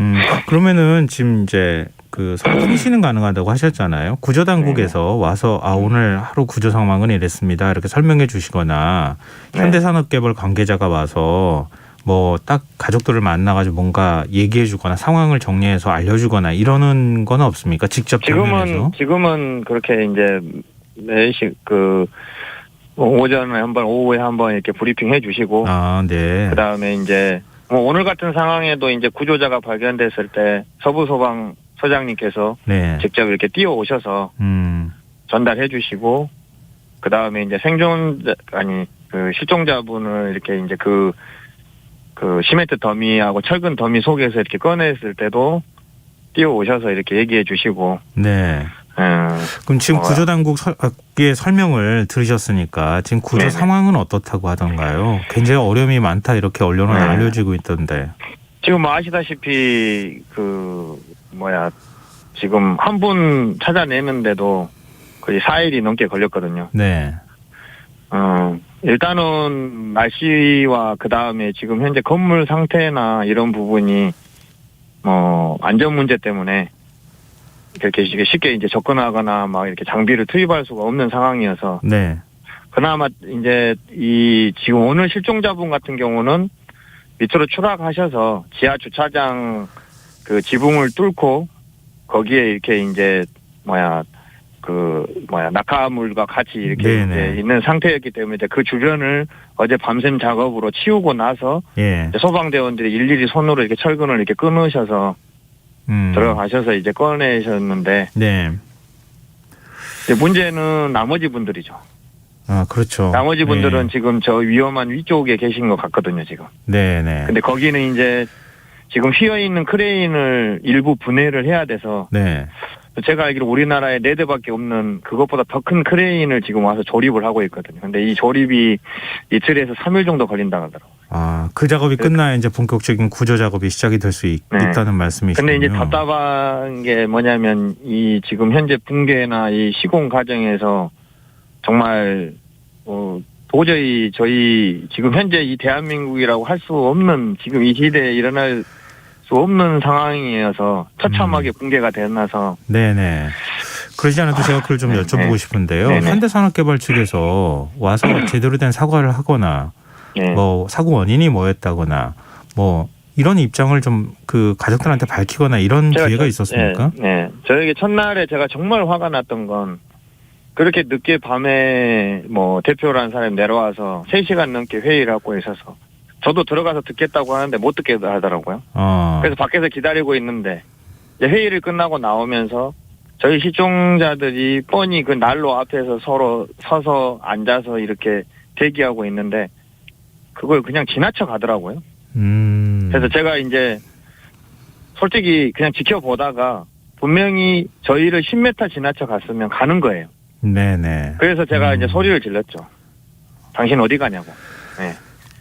그러면은 지금 이제 그 통신은 가능하다고 하셨잖아요. 구조당국에서 와서 오늘 하루 구조 상황은 이랬습니다. 이렇게 설명해 주시거나 현대산업개발 관계자가 와서 뭐 딱 가족들을 만나가지고 뭔가 얘기해 주거나 상황을 정리해서 알려주거나 이러는 건 없습니까? 직접 대면해서. 지금은 그렇게 이제 매일씩 그 오전에 한번 오후에 한번 이렇게 브리핑 해주시고 네. 그다음에 이제 뭐 오늘 같은 상황에도 이제 구조자가 발견됐을 때 서부소방 서장님께서 네. 직접 이렇게 뛰어오셔서 전달해 주시고 그다음에 이제 그 실종자분을 이렇게 이제 그 시멘트 더미하고 철근 더미 속에서 이렇게 꺼냈을 때도 뛰어오셔서 이렇게 얘기해 주시고 네. 그럼 지금 구조당국의 설명을 들으셨으니까 지금 구조 네네. 상황은 어떻다고 하던가요? 굉장히 어려움이 많다 이렇게 언론에 알려지고 있던데. 지금 뭐 아시다시피 지금 한 분 찾아내는데도 거의 4일이 넘게 걸렸거든요. 네. 일단은 날씨와 그 다음에 지금 현재 건물 상태나 이런 부분이 뭐 안전 문제 때문에 이렇게 쉽게 이제 접근하거나 막 이렇게 장비를 투입할 수가 없는 상황이어서 네. 그나마 이제 지금 오늘 실종자분 같은 경우는 밑으로 추락하셔서 지하 주차장 그 지붕을 뚫고 거기에 이렇게 이제 낙하물과 같이 이렇게 이제 있는 상태였기 때문에 이제 그 주변을 어제 밤샘 작업으로 치우고 나서 이제 소방대원들이 일일이 손으로 이렇게 철근을 이렇게 끊으셔서 들어가셔서 이제 꺼내셨는데 네. 이제 문제는 나머지 분들이죠. 그렇죠. 나머지 분들은 지금 저 위험한 위쪽에 계신 것 같거든요, 지금. 네. 근데 거기는 이제 지금 휘어 있는 크레인을 일부 분해를 해야 돼서 네. 제가 알기로 우리나라에 4대밖에 없는 그것보다 더 큰 크레인을 지금 와서 조립을 하고 있거든요. 근데 이 조립이 이틀에서 3일 정도 걸린다고 하더라고요. 그 작업이 끝나야 이제 본격적인 구조 작업이 시작이 될 수 있다는 말씀이시군요. 근데 이제 답답한 게 뭐냐면 이 지금 현재 붕괴나 이 시공 과정에서 정말 도저히 저희 지금 현재 이 대한민국이라고 할 수 없는 지금 이 시대에 일어날 수 없는 상황이어서 처참하게 붕괴가 되어나서 네네. 그러지 않아도 제가 그걸 좀 여쭤보고 싶은데요. 네네. 현대산업개발 측에서 와서 제대로 된 사과를 하거나 뭐 사고 원인이 뭐였다거나 뭐 이런 입장을 좀 그 가족들한테 밝히거나 이런 기회가 있었습니까? 네. 저에게 첫날에 제가 정말 화가 났던 건 그렇게 늦게 밤에 뭐 대표라는 사람이 내려와서 3시간 넘게 회의를 하고 있어서 저도 들어가서 듣겠다고 하는데 못 듣게 하더라고요. 그래서 밖에서 기다리고 있는데 이제 회의를 끝나고 나오면서 저희 실종자들이 뻔히 그 난로 앞에서 서로 서서 앉아서 이렇게 대기하고 있는데 그걸 그냥 지나쳐 가더라고요. 그래서 제가 이제 솔직히 그냥 지켜보다가 분명히 저희를 10m 지나쳐 갔으면 가는 거예요. 네네. 그래서 제가 이제 소리를 질렀죠. 당신 어디 가냐고. 네.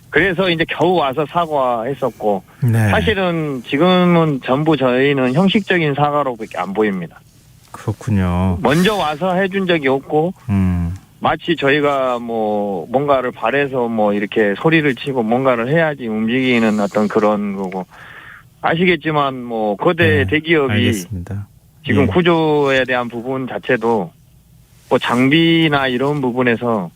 그래서 이제 겨우 와서 사과했었고 네. 사실은 지금은 전부 저희는 형식적인 사과로밖에 안 보입니다. 그렇군요. 먼저 와서 해준 적이 없고 마치 저희가 뭐 뭔가를 바래서 뭐 이렇게 소리를 치고 뭔가를 해야지 움직이는 어떤 그런 거고 아시겠지만 뭐 거대 대기업이 알겠습니다. 지금 구조에 대한 부분 자체도 뭐 장비나 이런 부분에서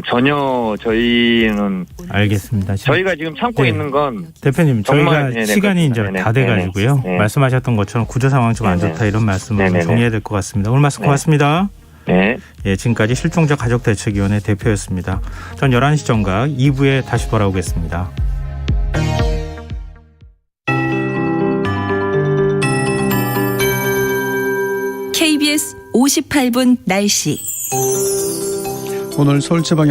전혀 저희는 알겠습니다. 저희가 지금 참고 네. 있는 건 대표님, 정말, 저희가 네네, 시간이 이제 그렇습니다. 다 돼가지고요. 네네. 말씀하셨던 것처럼 구조 상황 좀 안 네네. 좋다 이런 말씀을 네네네. 정리해야 될 것 같습니다. 오늘 말씀 네. 고맙습니다. 네. 예, 지금까지 실종자 가족대책위원회 대표였습니다. 전 11시 정각 2부에 다시 돌아오겠습니다. KBS 58분 날씨. 오늘 서울지방에